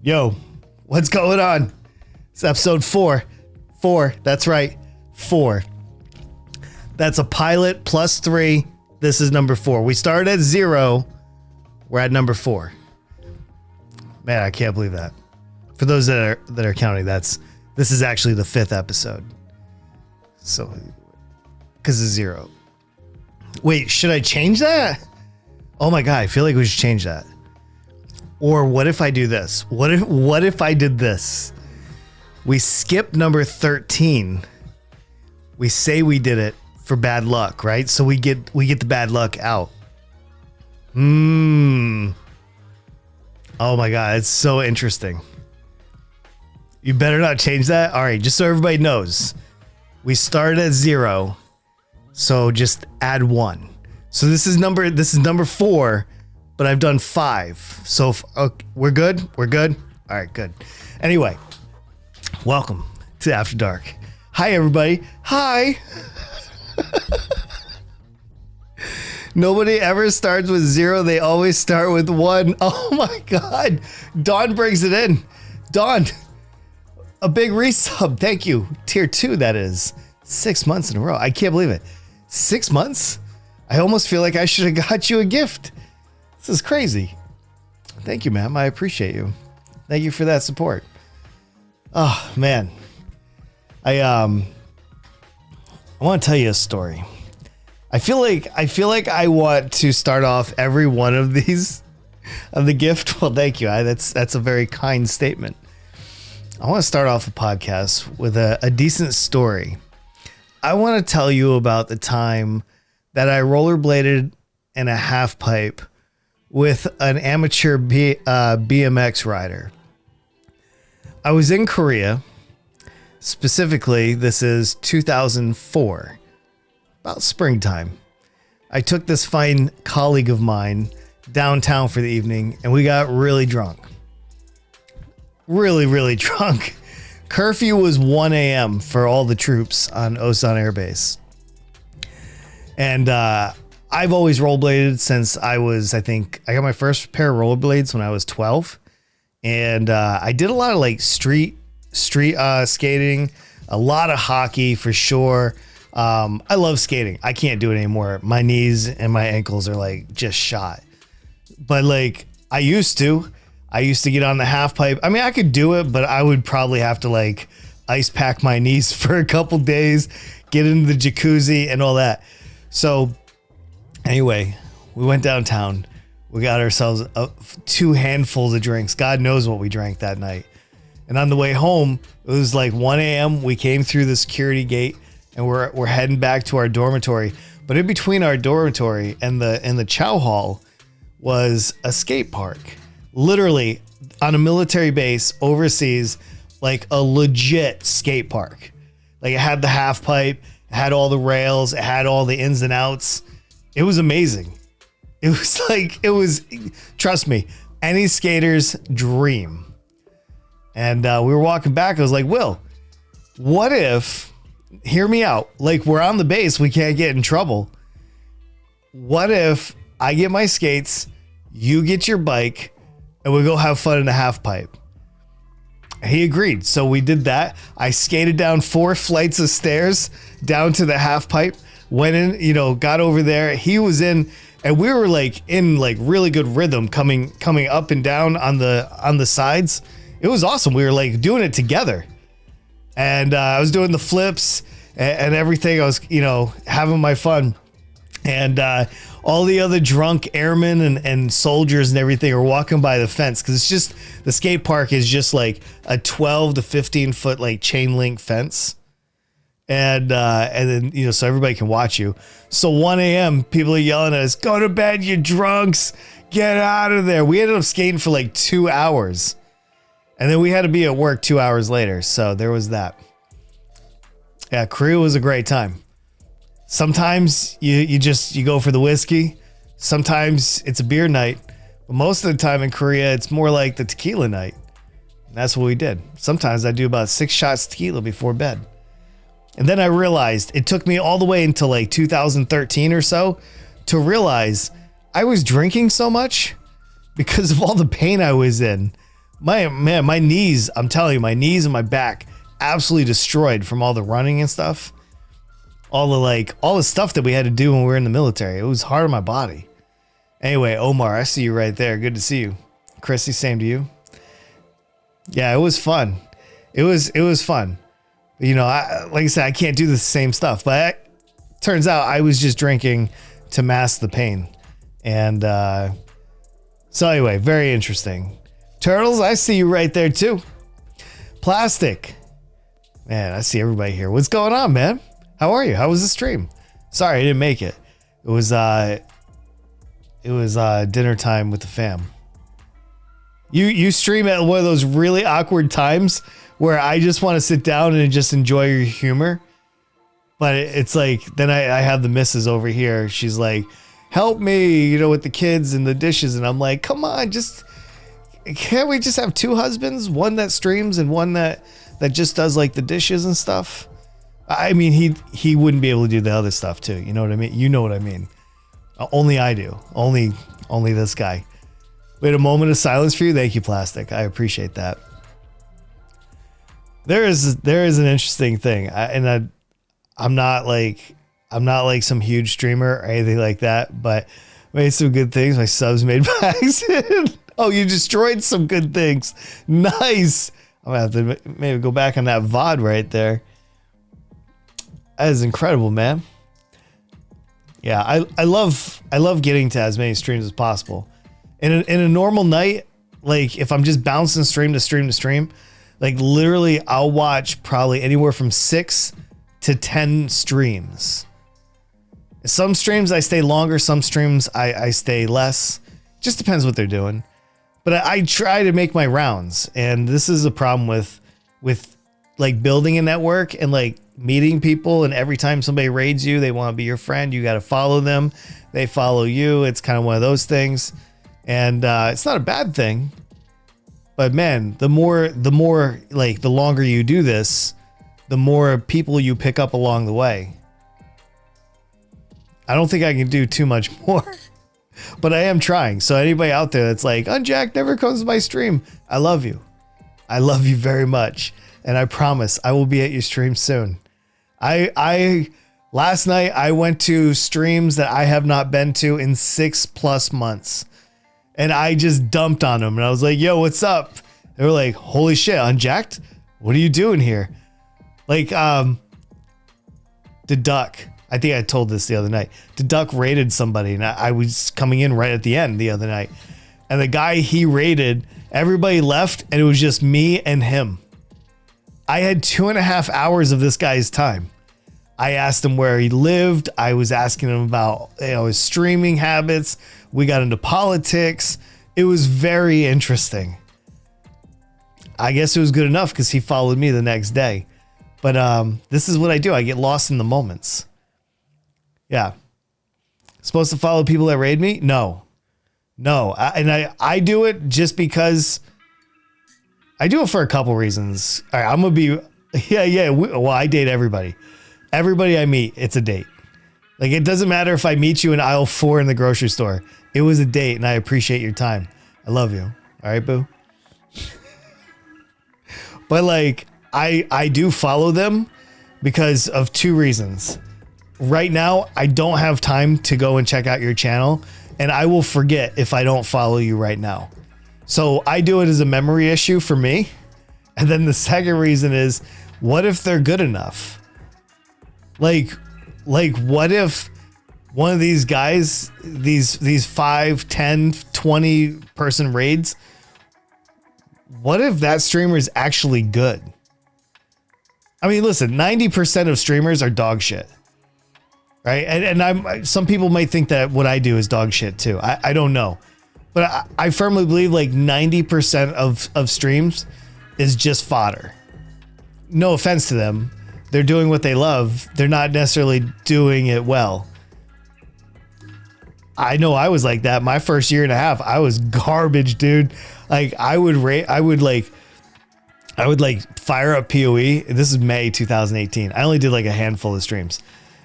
Yo, what's going on? It's episode 4. 4, that's right, 4. That's a pilot plus 3. This is number 4. We started at 0. We're at number 4. Man, I can't believe that. For those that are counting, this is actually the 5th episode. So, because of 0. Wait, should I change that? Oh my God, I feel like we should change that. Or what if I do this? What if I did this? We skip number 13. We say we did it for bad luck, right? So we get the bad luck out. Oh my God, it's so interesting. You better not change that. All right, just so everybody knows, we started at 0, so just add 1. So this is number 4. But I've done 5. So okay, we're good? We're good? All right, good. Anyway, welcome to After Dark. Hi, everybody. Hi. Nobody ever starts with 0. They always start with 1. Oh, my God. Dawn brings it in. Dawn, a big resub. Thank you. Tier 2, that is. 6 months in a row. I can't believe it. 6 months? I almost feel like I should have got you a gift. This is crazy. Thank you, ma'am. I appreciate you. Thank you for that support. Oh, man. I want to tell you a story. I feel like I want to start off every one of these of the gift. Well, thank you. That's a very kind statement. I want to start off a podcast with a decent story. I want to tell you about the time that I rollerbladed in a half pipe with an amateur BMX rider. I was in Korea. Specifically, this is 2004, about springtime. I took this fine colleague of mine downtown for the evening, and we got really drunk. Really, really drunk. Curfew was 1 a.m. for all the troops on Osan Air Base. And I've always rollerbladed since I got my first pair of rollerblades when I was 12. And I did a lot of like street skating, a lot of hockey for sure. I love skating. I can't do it anymore. My knees and my ankles are like just shot. But like I used to get on the half pipe. I mean, I could do it, but I would probably have to like ice pack my knees for a couple days, get into the jacuzzi and all that. So anyway, we went downtown. We got ourselves 2 handfuls of drinks. God knows what we drank that night. And on the way home, it was like 1 a.m. We came through the security gate and we're heading back to our dormitory. But in between our dormitory and the chow hall was a skate park. Literally on a military base overseas, like a legit skate park. Like it had the half pipe, it had all the rails, it had all the ins and outs. It was amazing. Trust me, any skater's dream. And we were walking back. I was like, Will, what if, hear me out. Like we're on the base. We can't get in trouble. What if I get my skates, you get your bike, and we go have fun in the half pipe? He agreed. So we did that. I skated down 4 flights of stairs down to the half pipe, went in, got over there. He was in, and we were like in like really good rhythm coming up and down on the sides. It was awesome. We were like doing it together. And I was doing the flips and everything. I was, having my fun. And all the other drunk airmen and soldiers and everything are walking by the fence because it's just, the skate park is just like a 12 to 15 foot like chain link fence. And then, so everybody can watch you. So 1 a.m. people are yelling at us, go to bed, you drunks, get out of there. We ended up skating for like 2 hours. And then we had to be at work 2 hours later. So there was that. Yeah, Korea was a great time. Sometimes you go for the whiskey. Sometimes it's a beer night. But most of the time in Korea, it's more like the tequila night. And that's what we did. Sometimes I do about 6 shots tequila before bed. And then I realized it took me all the way until like 2013 or so to realize I was drinking so much because of all the pain I was in. my knees, I'm telling you, my knees and my back absolutely destroyed from all the running and stuff. All the stuff that we had to do when we were in the military. It was hard on my body. Anyway, Omar, I see you right there. Good to see you. Chrissy, same to you. Yeah, it was fun. It was fun. You know, like I said, I can't do the same stuff, but it turns out I was just drinking to mask the pain. And so anyway, very interesting. Turtles, I see you right there too. Plastic. Man, I see everybody here. What's going on, man? How are you? How was the stream? Sorry, I didn't make it. It was dinner time with the fam. You stream at one of those really awkward times where I just want to sit down and just enjoy your humor. But it's like, then I have the missus over here. She's like, help me, you know, with the kids and the dishes. And I'm like, come on, can't we just have two husbands? One that streams and one that just does like the dishes and stuff. I mean, he wouldn't be able to do the other stuff too. You know what I mean? You know what I mean? Only I do. Only this guy. We had a moment of silence for you. Thank you, Plastic. I appreciate that. There is an interesting thing. I'm not like some huge streamer or anything like that, but I made some good things. My subs made by accident. Oh, you destroyed some good things. Nice. I'm gonna have to maybe go back on that VOD right there. That is incredible, man. Yeah, I love getting to as many streams as possible. In a normal night, like if I'm just bouncing stream to stream to stream, like literally I'll watch probably anywhere from 6 to 10 streams. Some streams I stay longer, some streams I stay less. Just depends what they're doing. But I try to make my rounds, and this is a problem with like building a network and like meeting people, and every time somebody raids you, they want to be your friend. You got to follow them. They follow you. It's kind of one of those things. And it's not a bad thing, but man, the more like the longer you do this, the more people you pick up along the way. I don't think I can do too much more, but I am trying. So anybody out there that's like, Unjacked never comes to my stream, I love you. I love you very much. And I promise I will be at your stream soon. Last night I went to streams that I have not been to in 6+ months. And I just dumped on them. And I was like, yo, what's up? They were like, holy shit, Unjacked? What are you doing here? Like, the Duck. I think I told this the other night. The Duck raided somebody, and I was coming in right at the end the other night. And the guy he raided, everybody left, and it was just me and him. I had 2.5 hours of this guy's time. I asked him where he lived. I was asking him about, his streaming habits. We got into politics. It was very interesting. I guess it was good enough because he followed me the next day. But this is what I do. I get lost in the moments. Yeah. Supposed to follow people that raid me? No. I do it just because I do it for a couple reasons. All right, I'm going to be, I date everybody. Everybody I meet, it's a date. Like, it doesn't matter if I meet you in aisle 4 in the grocery store. It was a date, and I appreciate your time. I love you. All right, boo? But, like, I do follow them because of 2 reasons. Right now, I don't have time to go and check out your channel, and I will forget if I don't follow you right now. So I do it as a memory issue for me. And then the second reason is, what if they're good enough? Like what if one of these guys, these 5, 10, 20 person raids, what if that streamer is actually good? I mean, listen, 90% of streamers are dog shit. Right? And some people might think that what I do is dog shit too. I don't know. But I firmly believe like 90% of streams is just fodder. No offense to them. They're doing what they love. They're not necessarily doing it well. I know I was like that. My first year and a half, I was garbage, dude. Like I would fire up PoE. This is May 2018. I only did like a handful of streams,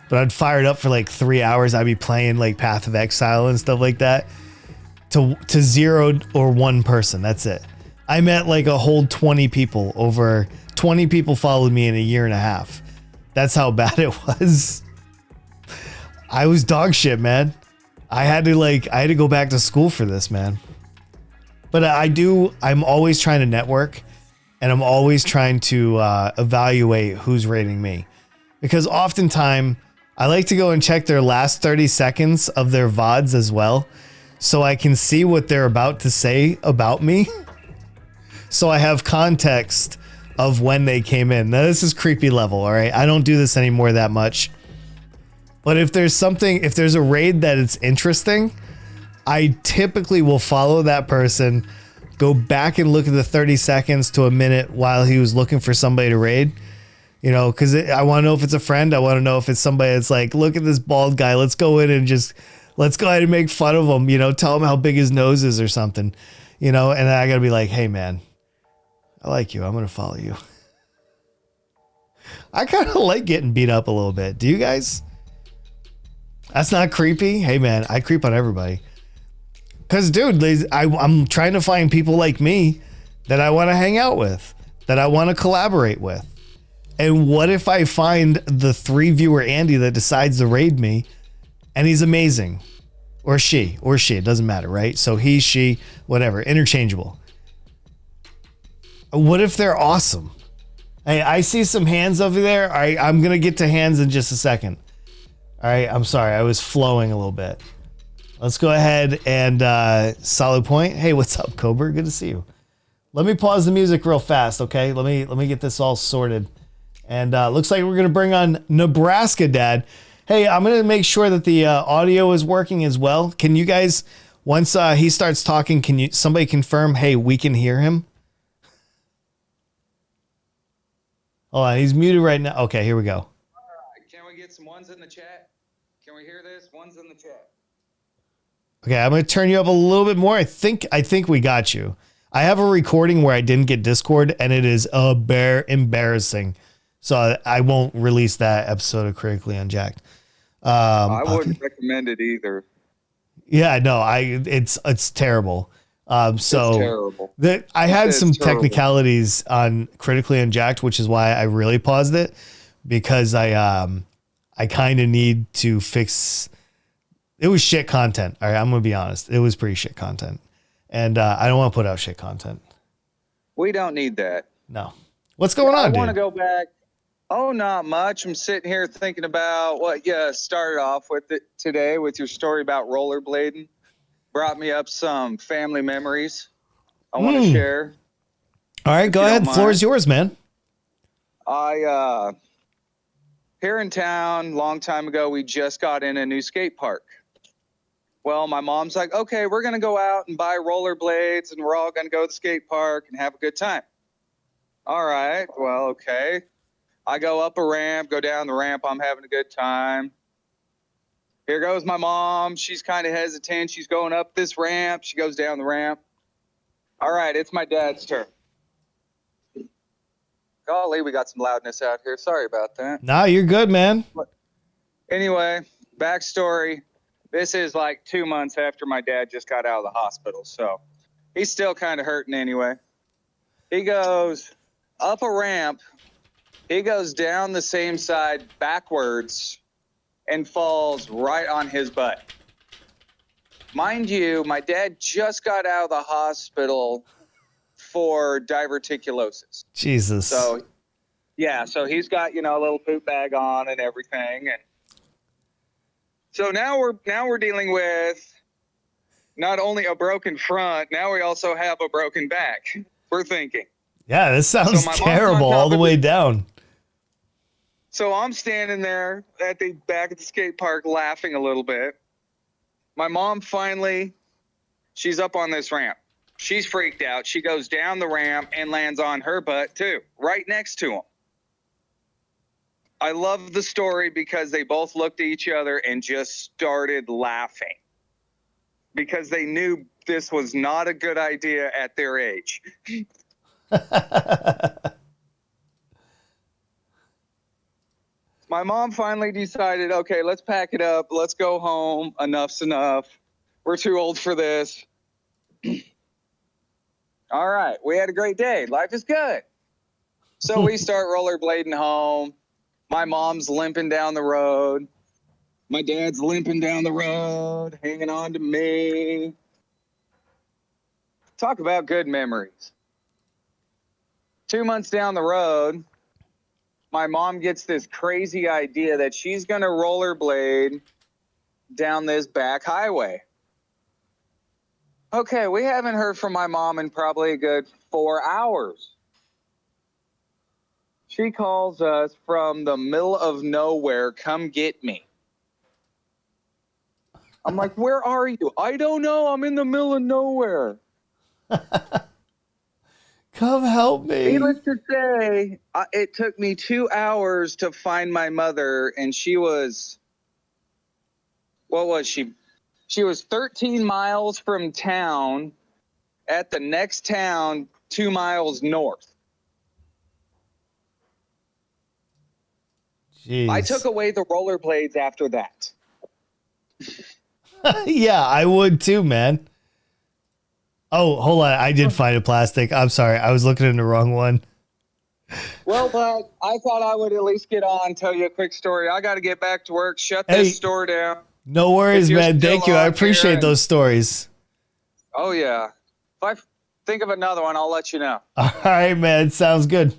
but I'd fire it up for like 3 hours. I'd be playing like Path of Exile and stuff like that to 0 or 1 person. That's it. I met like a whole 20 people. Over 20 people followed me in a year and a half. That's how bad it was. I was dog shit, man. I had to go back to school for this, man. But I'm always trying to network, and I'm always trying to evaluate who's rating me. Because oftentimes I like to go and check their last 30 seconds of their VODs as well, so I can see what they're about to say about me. So I have context of when they came in. Now this is creepy level, all right? I don't do this anymore that much. But if there's a raid that it's interesting, I typically will follow that person, go back and look at the 30 seconds to a minute while he was looking for somebody to raid. You know, because I want to know if it's a friend. I want to know if it's somebody that's like, look at this bald guy. Let's go in and let's go ahead and make fun of him. You know, tell him how big his nose is or something. You know, and I got to be like, hey, man, I like you. I'm going to follow you. I kind of like getting beat up a little bit. Do you guys? That's not creepy. Hey, man, I creep on everybody. Because, dude, I'm trying to find people like me that I want to hang out with, that I want to collaborate with. And what if I find the 3 viewer Andy that decides to raid me and he's amazing? Or she, it doesn't matter, right? So he, she, whatever, interchangeable. What if they're awesome? Hey, I see some hands over there. All right, I'm going to get to hands in just a second. All right, I'm sorry. I was flowing a little bit. Let's go ahead and solid point. Hey, what's up, Cobra? Good to see you. Let me pause the music real fast, okay? Let me get this all sorted. And looks like we're going to bring on Nebraskadad. Hey, I'm going to make sure that the audio is working as well. Can you guys, once he starts talking, somebody confirm, hey, we can hear him? Hold on, he's muted right now. Okay, here we go. All right, can we get some ones in the chat? Can we hear this? Ones in the chat. Okay, I'm going to turn you up a little bit more. I think we got you. I have a recording where I didn't get Discord, and it is embarrassing. So I won't release that episode of Critically Unjacked. I wouldn't recommend it either. Yeah, no, it's terrible. It's terrible. I had some technicalities on Critically Unjacked, which is why I really paused it, because I kind of need to fix. It was shit content. All right, I'm gonna be honest. It was pretty shit content, and I don't want to put out shit content. We don't need that. No. What's going on, dude? I want to go back. Oh, not much. I'm sitting here thinking about what you started off with it today with your story about rollerblading. Brought me up some family memories I want to share. All right, go ahead. The floor is yours, man. Here in town, long time ago, we just got in a new skate park. Well, my mom's like, okay, we're going to go out and buy rollerblades, and we're all going to go to the skate park and have a good time. All right, well, okay. I go up a ramp, go down the ramp. I'm having a good time. Here goes my mom. She's kind of hesitant. She's going up this ramp. She goes down the ramp. All right, it's my dad's turn. Golly, we got some loudness out here. Sorry about that. Nah, you're good, man. Anyway, backstory. This is like 2 months after my dad just got out of the hospital, so he's still kind of hurting anyway. He goes up a ramp. He goes down the same side backwards and falls right on his butt. Mind you, my dad just got out of the hospital for diverticulosis. Jesus. So, yeah, so he's got, a little poop bag on and everything. And so now we're dealing with not only a broken front, now we also have a broken back. We're thinking. Yeah, this sounds terrible all the way down. So I'm standing there at the back of the skate park laughing a little bit. My mom she's up on this ramp. She's freaked out. She goes down the ramp and lands on her butt too, right next to him. I love the story because they both looked at each other and just started laughing because they knew this was not a good idea at their age. My mom finally decided, okay, let's pack it up. Let's go home. Enough's enough. We're too old for this. All right. We had a great day. Life is good. So we start rollerblading home. My mom's limping down the road. My dad's limping down the road, hanging on to me. Talk about good memories. 2 months down the road, my mom gets this crazy idea that she's going to rollerblade down this back highway. Okay, we haven't heard from my mom in probably a good 4 hours. She calls us from the middle of nowhere, come get me. I'm like, where are you? I don't know. I'm in the middle of nowhere. Come help me. Needless to say, it took me 2 hours to find my mother, and she was, what was she? She was 13 miles from town at the next town 2 miles north. Jeez. I took away the rollerblades after that. Yeah, I would too, man. Oh, hold on. I did find a plastic. I'm sorry. I was looking in the wrong one. Well, but I thought I would at least get on and tell you a quick story. I got to get back to work, shut this store down. No worries, man. Thank you. I appreciate those stories. Oh, yeah. If I think of another one, I'll let you know. All right, man. Sounds good.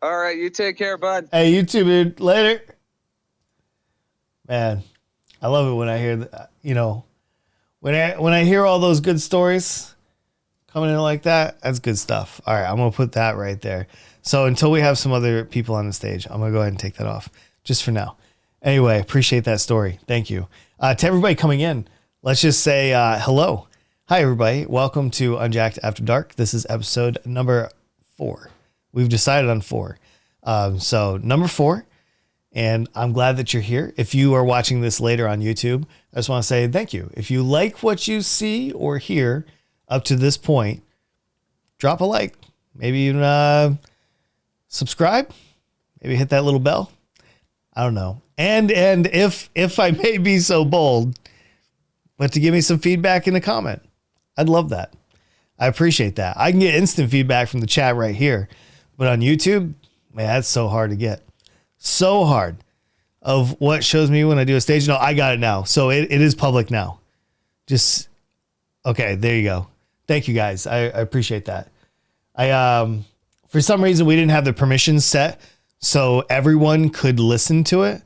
All right. You take care, bud. Hey, you too, dude. Later. Man, I love it when I hear, when I hear all those good stories coming in like that, that's good stuff. All right, I'm going to put that right there. So until we have some other people on the stage, I'm going to go ahead and take that off just for now. Anyway, appreciate that story. Thank you. To everybody coming in, let's just say hello. Hi, everybody. Welcome to Unjacked After Dark. This is episode number 4. We've decided on 4. So number 4. And I'm glad that you're here. If you are watching this later on YouTube, I just want to say thank you. If you like what you see or hear up to this point, drop a like. Maybe even subscribe. Maybe hit that little bell. I don't know. And if I may be so bold, but to give me some feedback in the comment. I'd love that. I appreciate that. I can get instant feedback from the chat right here. But on YouTube, man, that's so hard to get. So hard of what shows me when I do a stage. No, I got it now. So it is public now. Just, okay, there you go. Thank you guys. I appreciate that. For some reason we didn't have the permissions set so everyone could listen to it.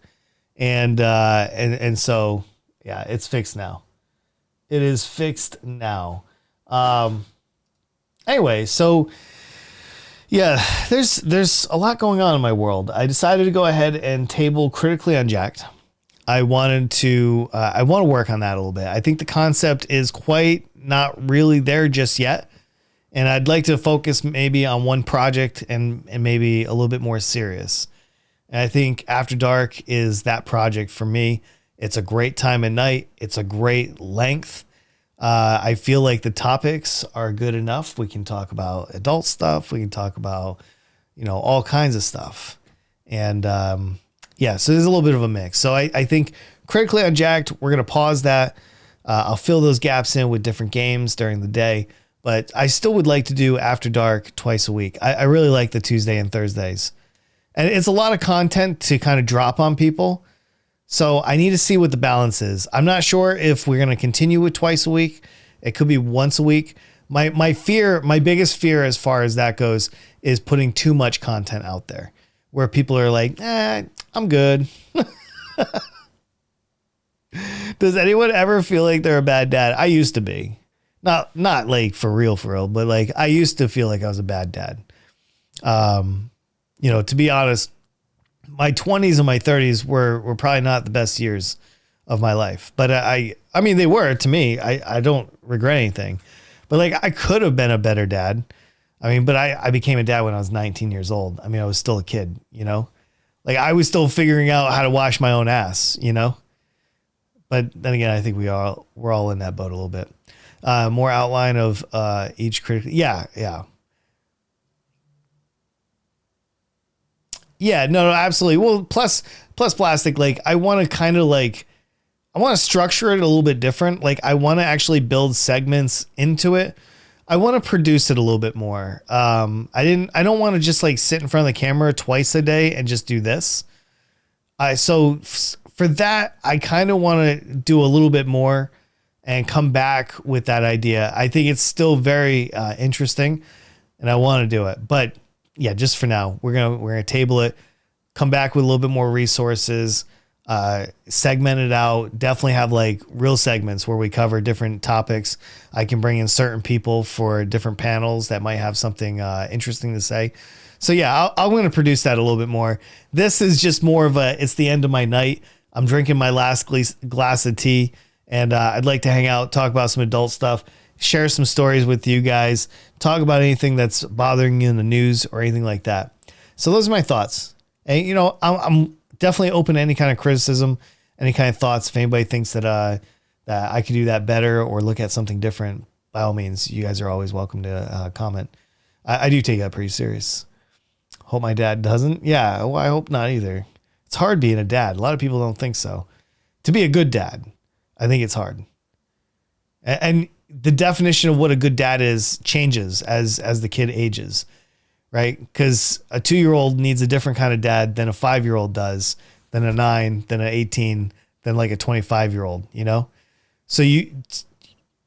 And so, yeah, it's fixed now. It is fixed now. Anyway, so yeah, there's a lot going on in my world. I decided to go ahead and table Critically Unjacked. I want to work on that a little bit. I think the concept is quite not really there just yet. And I'd like to focus maybe on one project and maybe a little bit more serious. And I think After Dark is that project for me. It's a great time of night. It's a great length. I feel like the topics are good enough. We can talk about adult stuff. We can talk about, all kinds of stuff. And yeah, so there's a little bit of a mix. So I think Critically Unjacked, we're going to pause that. I'll fill those gaps in with different games during the day. But I still would like to do After Dark twice a week. I really like the Tuesday and Thursdays. And it's a lot of content to kind of drop on people. So I need to see what the balance is. I'm not sure if we're going to continue with twice a week. It could be once a week. My biggest fear as far as that goes is putting too much content out there where people are like, I'm good. Does anyone ever feel like they're a bad dad? I used to be. Not like for real, but like I used to feel like I was a bad dad. To be honest, my 20s and my 30s were probably not the best years of my life, but I mean, they were to me. I don't regret anything, but like I could have been a better dad. I mean, but I became a dad when I was 19 years old. I mean, I was still a kid, like I was still figuring out how to wash my own ass, but then again, I think we're all in that boat a little bit. More outline of each critic. Yeah. Yeah, no, absolutely. Well, plus plastic, like I want to structure it a little bit different. Like I want to actually build segments into it. I want to produce it a little bit more. I don't want to just like sit in front of the camera twice a day and just do this. For that, I kind of want to do a little bit more and come back with that idea. I think it's still very interesting, and I want to do it. But yeah, just for now, we're gonna table it, come back with a little bit more resources, segment it out. Definitely have like real segments where we cover different topics. I can bring in certain people for different panels that might have something interesting to say. So yeah, I'm going to produce that a little bit more. This is just more of it's the end of my night. I'm drinking my last glass of tea, and I'd like to hang out, talk about some adult stuff, share some stories with you guys, talk about anything that's bothering you in the news or anything like that. So those are my thoughts. And, you know, I'm definitely open to any kind of criticism, any kind of thoughts. If anybody thinks that I could do that better or look at something different, by all means, you guys are always welcome to comment. I do take that pretty serious. Hope my dad doesn't. Yeah, well, I hope not either. It's hard being a dad. A lot of people don't think so. To be a good dad, I think it's hard. And the definition of what a good dad is changes as the kid ages, right? Because a 2-year-old needs a different kind of dad than a 5-year-old does, than a 9, than an 18, than like a 25-year-old, you know? So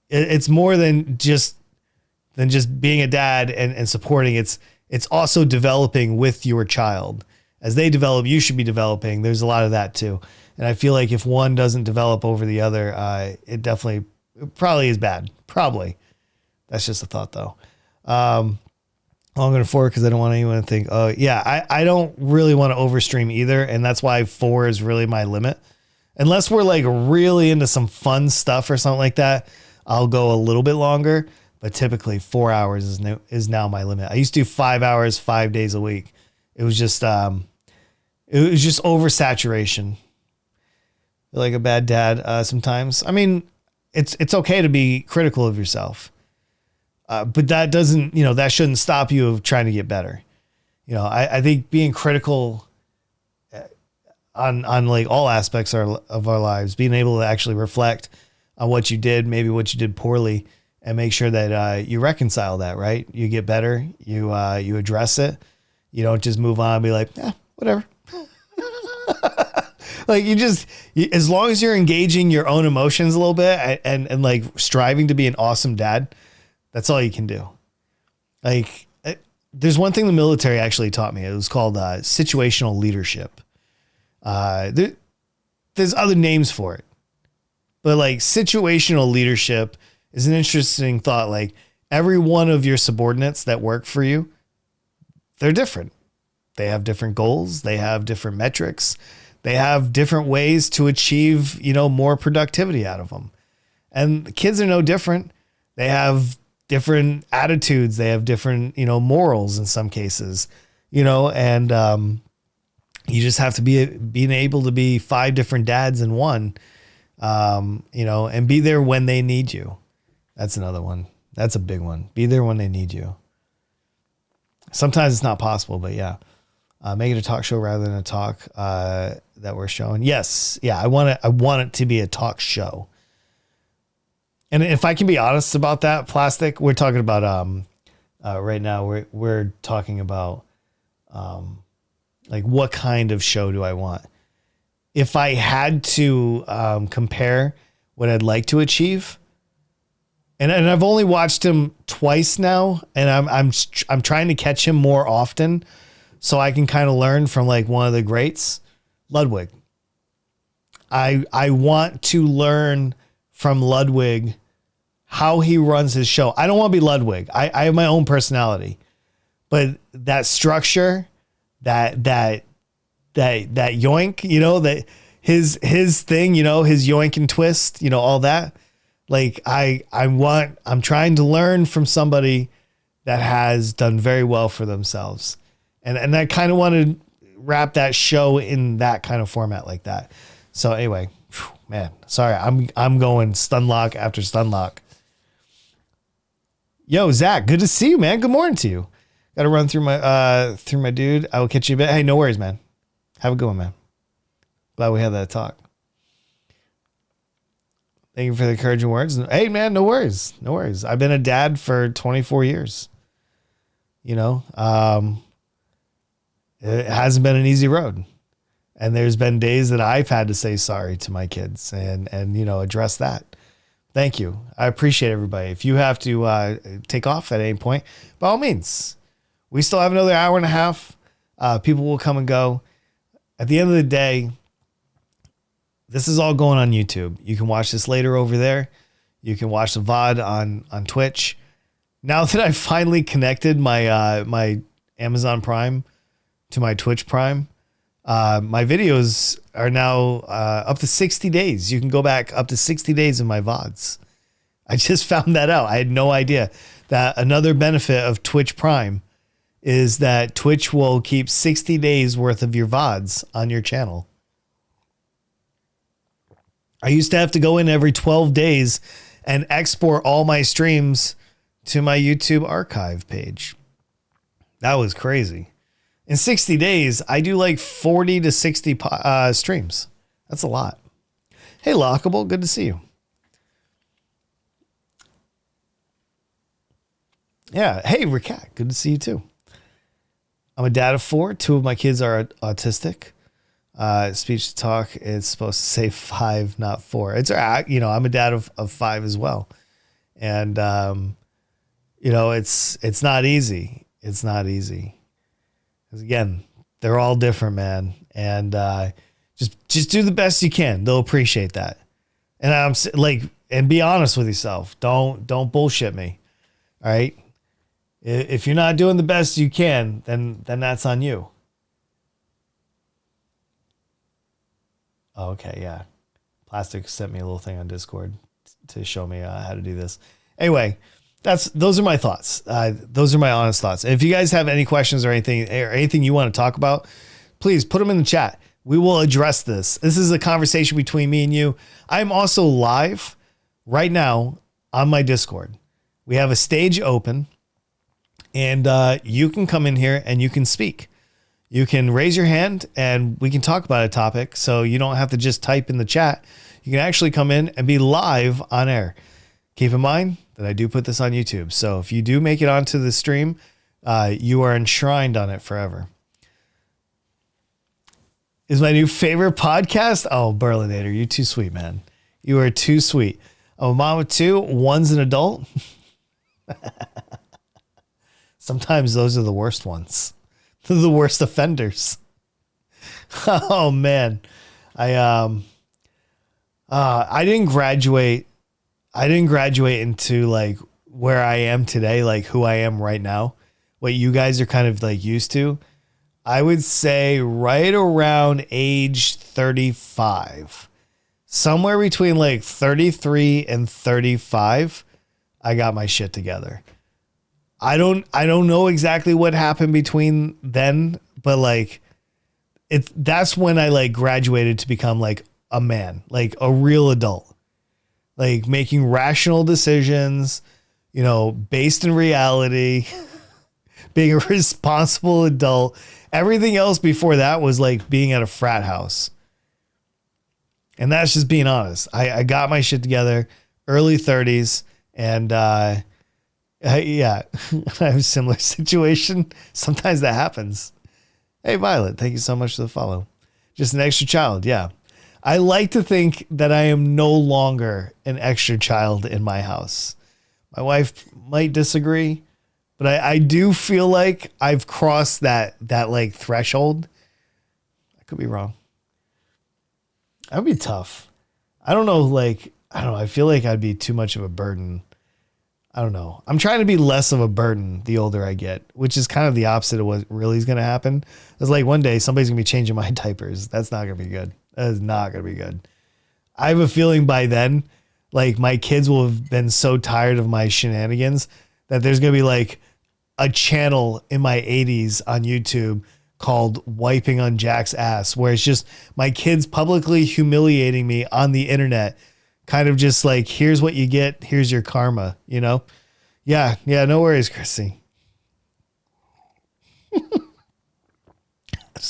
it's more than just being a dad and supporting. It's also developing with your child. As they develop, you should be developing. There's a lot of that too. And I feel like if one doesn't develop over the other, it probably is bad. Probably. That's just a thought though. I'm going to 4 because I don't want anyone to think, oh yeah, I don't really want to overstream either. And that's why 4 is really my limit. Unless we're like really into some fun stuff or something like that, I'll go a little bit longer. But typically 4 hours is now my limit. I used to do 5 hours, 5 days a week. It was just oversaturation. Like a bad dad sometimes. I mean, it's okay to be critical of yourself, but that doesn't, that shouldn't stop you of trying to get better. I think being critical on like all aspects of our lives, being able to actually reflect on what you did, maybe what you did poorly, and make sure that you reconcile that, right? You get better, you address it. You don't just move on and be like, whatever. Like as long as you're engaging your own emotions a little bit and like striving to be an awesome dad, that's all you can do. Like there's one thing the military actually taught me. It was called situational leadership. There's other names for it, but like situational leadership is an interesting thought. Like every one of your subordinates that work for you, they're different. They have different goals. They have different metrics. They have different ways to achieve, more productivity out of them. And the kids are no different. They have different attitudes. They have different, morals in some cases, and you just have to being able to be 5 different dads in one, and be there when they need you. That's another one. That's a big one. Be there when they need you. Sometimes it's not possible, but yeah. Make it a talk show rather than a talk that we're showing. Yes. Yeah. I want it to be a talk show. And if I can be honest about that, plastic, we're talking about, right now we're talking about, like what kind of show do I want? If I had to, compare what I'd like to achieve, and I've only watched him twice now, and I'm trying to catch him more often so I can kind of learn from like one of the greats, Ludwig. I want to learn from Ludwig how he runs his show. I don't want to be Ludwig. I have my own personality, but that structure, that yoink, that his thing, his yoink and twist, all that. Like I'm trying to learn from somebody that has done very well for themselves. And I kind of want to wrap that show in that kind of format like that. So anyway, man, sorry. I'm going stun lock after stun lock. Yo, Zach, good to see you, man. Good morning to you. Got to run through my dude. I will catch you a bit. Hey, no worries, man. Have a good one, man. Glad we had that talk. Thank you for the encouraging words. Hey, man, no worries. No worries. I've been a dad for 24 years. You know, it hasn't been an easy road. And there's been days that I've had to say sorry to my kids and you know, address that. Thank you. I appreciate everybody. If you have to take off at any point, by all means, we still have another hour and a half. People will come and go. At the end of the day, this is all going on YouTube. You can watch this later over there. You can watch the VOD on Twitch. Now that I've finally connected my my Amazon Prime to my Twitch Prime, my videos are now up to 60 days. You can go back up to 60 days in my VODs. I just found that out. I had no idea that another benefit of Twitch Prime is that Twitch will keep 60 days worth of your VODs on your channel. I used to have to go in every 12 days and export all my streams to my YouTube archive page. That was crazy. In 60 days, I do like 40 to 60 streams. That's a lot. Hey, Lockable, good to see you. Yeah. Hey, Ricat, good to see you too. I'm a dad of 4. 2 of my kids are autistic. Speech to talk, it's supposed to say 5, not 4. It's, you know, I'm a dad of 5 as well. And, you know, it's not easy. It's not easy. 'Cause again, they're all different, man. And, just do the best you can. They'll appreciate that. And I'm like, and be honest with yourself. Don't bullshit me. All right. If you're not doing the best you can, then that's on you. Oh, okay, yeah. Plastic sent me a little thing on Discord to show me how to do this. Anyway, those are my thoughts. Those are my honest thoughts. And if you guys have any questions or anything you want to talk about, please put them in the chat. We will address this. This is a conversation between me and you. I'm also live right now on my Discord. We have a stage open, and you can come in here and you can speak. You can raise your hand and we can talk about a topic. So you don't have to just type in the chat. You can actually come in and be live on air. Keep in mind that I do put this on YouTube. So if you do make it onto the stream, you are enshrined on it forever. Is my new favorite podcast? Oh, Berlinator, you're too sweet, man. You are too sweet. I'm a mom of 2. One's an adult. Sometimes those are the worst ones. They're the worst offenders. Oh man. I didn't graduate. I didn't graduate into like where I am today, like who I am right now. What you guys are kind of like used to. I would say right around age 35. Somewhere between like 33 and 35, I got my shit together. I don't know exactly what happened between then, but like that's when I like graduated to become like a man, like a real adult, like making rational decisions, you know, based in reality, being a responsible adult. Everything else before that was like being at a frat house. And that's just being honest. I got my shit together, early 30s, and yeah, I have a similar situation. Sometimes that happens. Hey, Violet, thank you so much for the follow. Just an extra child. Yeah. I like to think that I am no longer an extra child in my house. My wife might disagree, but I do feel like I've crossed that like threshold. I could be wrong. That would be tough. I don't know. Like, I don't know. I feel like I'd be too much of a burden. I don't know. I'm trying to be less of a burden the older I get, which is kind of the opposite of what really is going to happen. It's like one day somebody's going to be changing my diapers. That's not going to be good. That is not going to be good. I have a feeling by then, like my kids will have been so tired of my shenanigans that there's going to be like a channel in my 80s on YouTube called Wiping on Jack's Ass, where it's just my kids publicly humiliating me on the internet. Kind of just like, here's what you get. Here's your karma, you know? Yeah. No worries, Chrissy.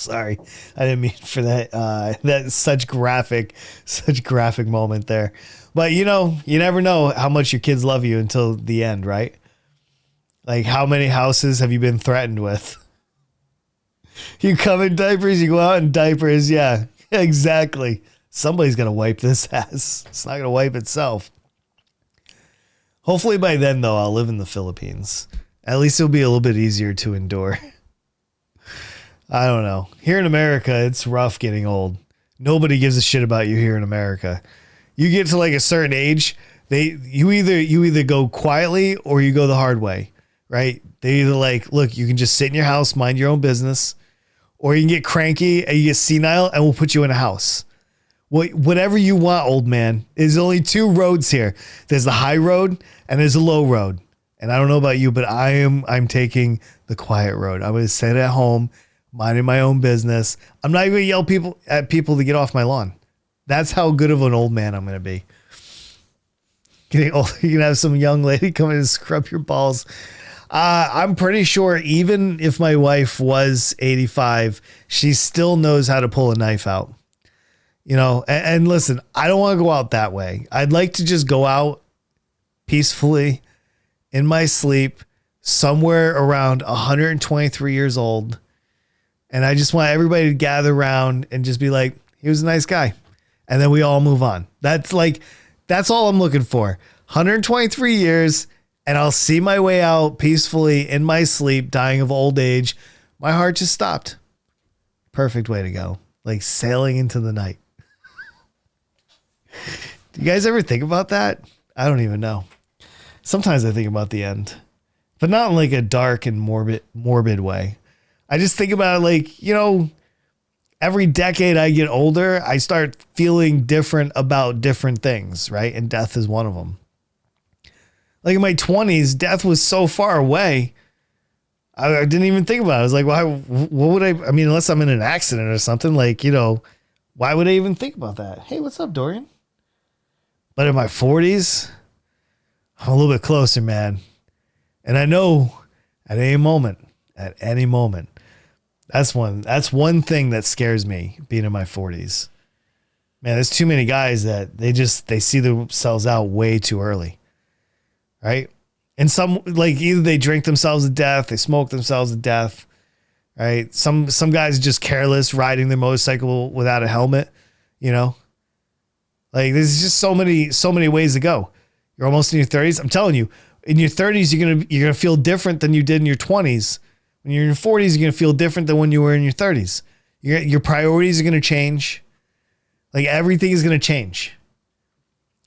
Sorry. I didn't mean for that. That's such graphic moment there. But you never know how much your kids love you until the end, right? Like, how many houses have you been threatened with? You come in diapers, you go out in diapers. Yeah, exactly. Somebody's going to wipe this ass. It's not going to wipe itself. Hopefully by then, though, I'll live in the Philippines. At least it'll be a little bit easier to endure. I don't know. Here in America, it's rough getting old. Nobody gives a shit about you here in America. You get to like a certain age, you either go quietly or you go the hard way, right? They either like, look, you can just sit in your house, mind your own business, or you can get cranky and you get senile and we'll put you in a house. Whatever you want, old man. There's only two roads here. There's the high road and there's a low road. And I don't know about you, but I'm taking the quiet road. I'm going to sit at home, minding my own business. I'm not even going to yell at people to get off my lawn. That's how good of an old man I'm going to be. Getting older, you can have some young lady come in and scrub your balls. I'm pretty sure even if my wife was 85, she still knows how to pull a knife out. And listen, I don't want to go out that way. I'd like to just go out peacefully in my sleep somewhere around 123 years old. And I just want everybody to gather around and just be like, he was a nice guy. And then we all move on. That's all I'm looking for. 123 years and I'll see my way out peacefully in my sleep, dying of old age. My heart just stopped. Perfect way to go. Like sailing into the night. Do you guys ever think about that? I don't even know. Sometimes I think about the end, but not in like a dark and morbid way. I just think about it like, every decade I get older, I start feeling different about different things, right? And death is one of them. Like in my 20s, death was so far away. I didn't even think about it. I was like, what would I mean, unless I'm in an accident or something, like, why would I even think about that? Hey, what's up, Dorian? But in my 40s, I'm a little bit closer, man. And I know at any moment, that's one thing that scares me being in my 40s. Man, there's too many guys that they see themselves out way too early. Right? And some, like, either they drink themselves to death, they smoke themselves to death, right? Some guys are just careless riding their motorcycle without a helmet, Like, there's just so many ways to go. You're almost in your 30s. I'm telling you, in your 30s, you're gonna feel different than you did in your 20s. When you're in your 40s, you're gonna feel different than when you were in your 30s. Your priorities are gonna change. Like, everything is gonna change,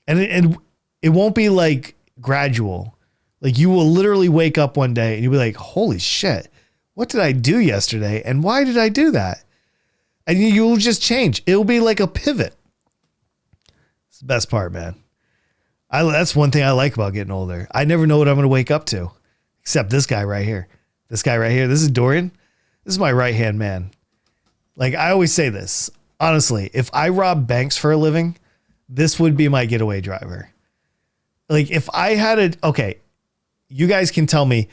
and it won't be like gradual. Like, you will literally wake up one day and you'll be like, holy shit, what did I do yesterday? And why did I do that? And you will just change. It'll be like a pivot. It's the best part, man. That's one thing I like about getting older. I never know what I'm going to wake up to, except this guy right here. This is Dorian. This is my right-hand man. Like, I always say this. Honestly, if I rob banks for a living, this would be my getaway driver. Like, if I had okay, you guys can tell me,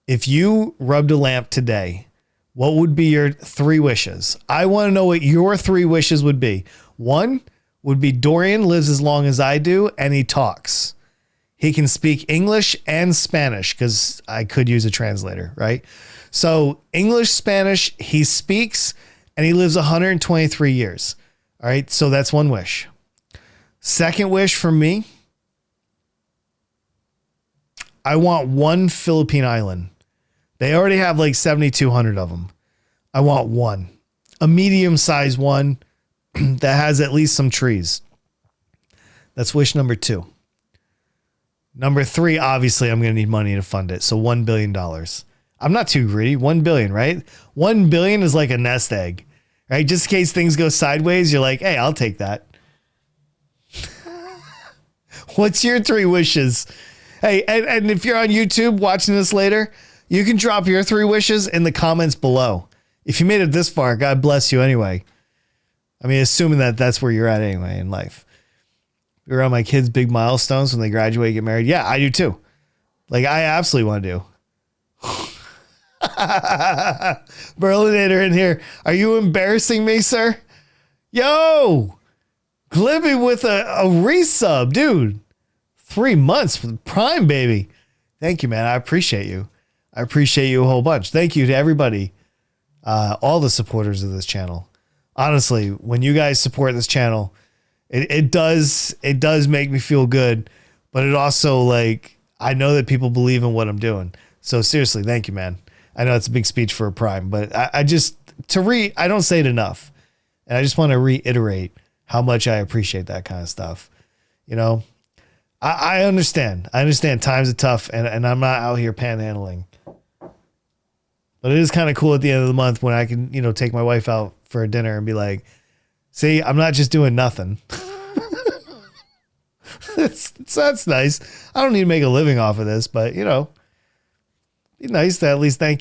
if you rubbed a lamp today, what would be your 3 wishes? I want to know what your 3 wishes would be. 1 would be Dorian lives as long as I do and he talks. He can speak English and Spanish because I could use a translator, right? So English, Spanish, he speaks and he lives 123 years. All right. So that's 1 wish. Second wish for me, I want 1 Philippine island. They already have like 7,200 of them. I want 1, a medium-sized one that has at least some trees. That's wish number 2. Number 3, obviously, I'm going to need money to fund it. So $1 billion. I'm not too greedy. 1 billion, right? 1 billion is like a nest egg, right? Just in case things go sideways, you're like, hey, I'll take that. What's your 3 wishes? Hey, and if you're on YouTube watching this later, you can drop your 3 wishes in the comments below. If you made it this far, God bless you anyway. I mean, assuming that that's where you're at anyway in life. You're on my kids' big milestones when they graduate and get married. Yeah, I do too. Like, I absolutely want to do. Berlinator in here. Are you embarrassing me, sir? Yo, Glibby with a resub, dude. 3 months for the Prime, baby. Thank you, man. I appreciate you. I appreciate you a whole bunch. Thank you to everybody, all the supporters of this channel. Honestly, when you guys support this channel, it does make me feel good, but it also, like, I know that people believe in what I'm doing. So seriously, thank you, man. I know it's a big speech for a Prime, but I don't say it enough. And I just want to reiterate how much I appreciate that kind of stuff. You know, I understand. I understand times are tough, and I'm not out here panhandling. But it is kind of cool at the end of the month when I can, take my wife out for a dinner and be like, see, I'm not just doing nothing. That's nice. I don't need to make a living off of this, but, be nice to at least say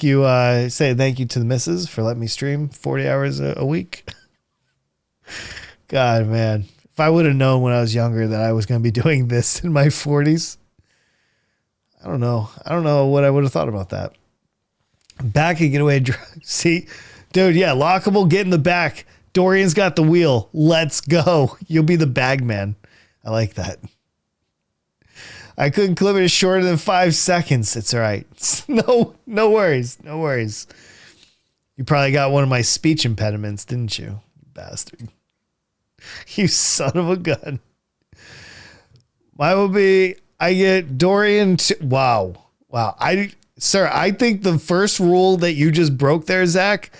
thank you to the missus for letting me stream 40 hours a week. God, man. If I would have known when I was younger that I was going to be doing this in my 40s, I don't know. I don't know what I would have thought about that. Back and get away. See, dude, yeah, lockable, get in the back. Dorian's got the wheel. Let's go. You'll be the bag man. I like that. I couldn't clip it shorter than 5 seconds. It's all right. No worries. No worries. You probably got one of my speech impediments, didn't you? Bastard. You son of a gun. Mine will be, I get Dorian to, wow. Sir, I think the first rule that you just broke there, Zach,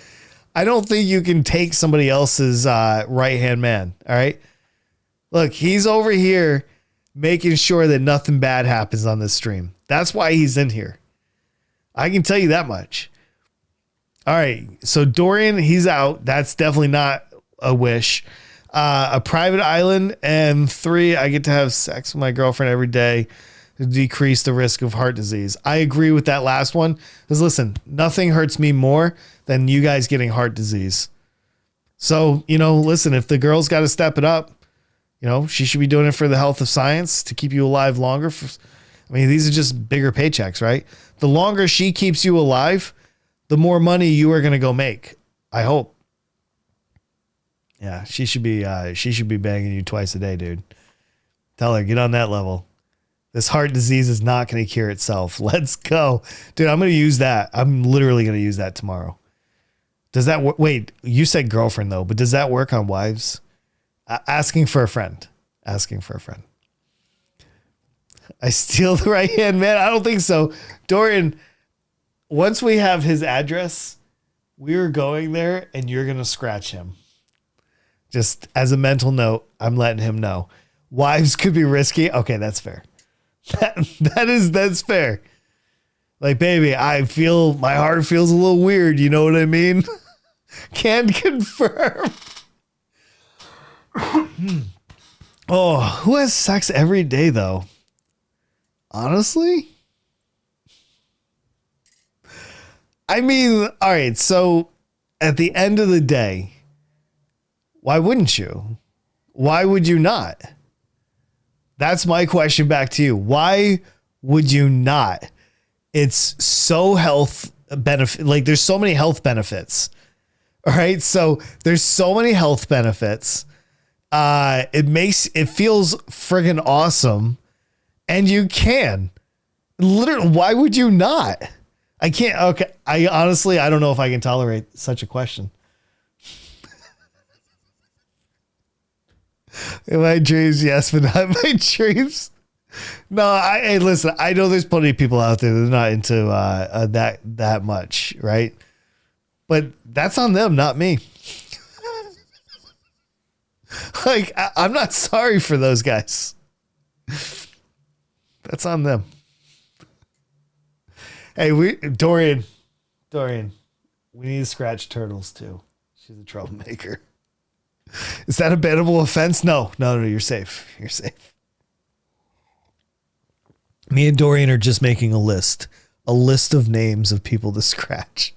I don't think you can take somebody else's right-hand man, all right? Look, he's over here making sure that nothing bad happens on this stream. That's why he's in here. I can tell you that much. All right, so Dorian, he's out. That's definitely not a wish. A private island, and 3, I get to have sex with my girlfriend every day to decrease the risk of heart disease. I agree with that last one. Because listen, nothing hurts me more than you guys getting heart disease. So, listen, if the girl's got to step it up, she should be doing it for the health of science to keep you alive longer. These are just bigger paychecks, right? The longer she keeps you alive, the more money you are going to go make. I hope. Yeah, she should be banging you twice a day, dude. Tell her, get on that level. This heart disease is not going to cure itself. Let's go. Dude, I'm going to use that. I'm literally going to use that tomorrow. Does that work? Wait, you said girlfriend though, but does that work on wives? Asking for a friend. I steal the right hand man. I don't think so. Dorian, once we have his address, we're going there and you're going to scratch him. Just as a mental note, I'm letting him know. Wives could be risky. Okay, that's fair. That's fair. Like, baby, my heart feels a little weird. You know what I mean? Can confirm. Oh, who has sex every day though? Honestly? All right. So at the end of the day, why wouldn't you? Why would you not? That's my question back to you. Why would you not? It's so health benefit. Like, there's so many health benefits. All right. So there's so many health benefits. It feels friggin' awesome. And you can literally, why would you not? I can't. Okay. I don't know if I can tolerate such a question. In my dreams, yes, but not in my dreams. No, hey, listen, I know there's plenty of people out there that are not into that much, right? But that's on them, not me. Like, I'm not sorry for those guys. That's on them. Hey, Dorian, we need to scratch Turtles too. She's a troublemaker. Is that a bannable offense? No, you're safe. You're safe. Me and Dorian are just making a list of names of people to scratch.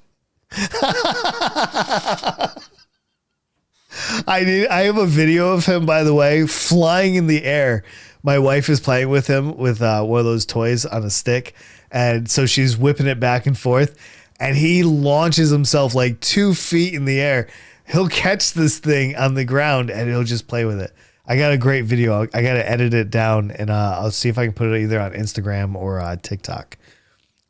I have a video of him, by the way, flying in the air. My wife is playing with him with one of those toys on a stick. And so she's whipping it back and forth. and he launches himself like 2 feet in the air. He'll catch this thing on the ground and he'll just play with it. I got a great video. I got to edit it down and I'll see if I can put it either on Instagram or TikTok.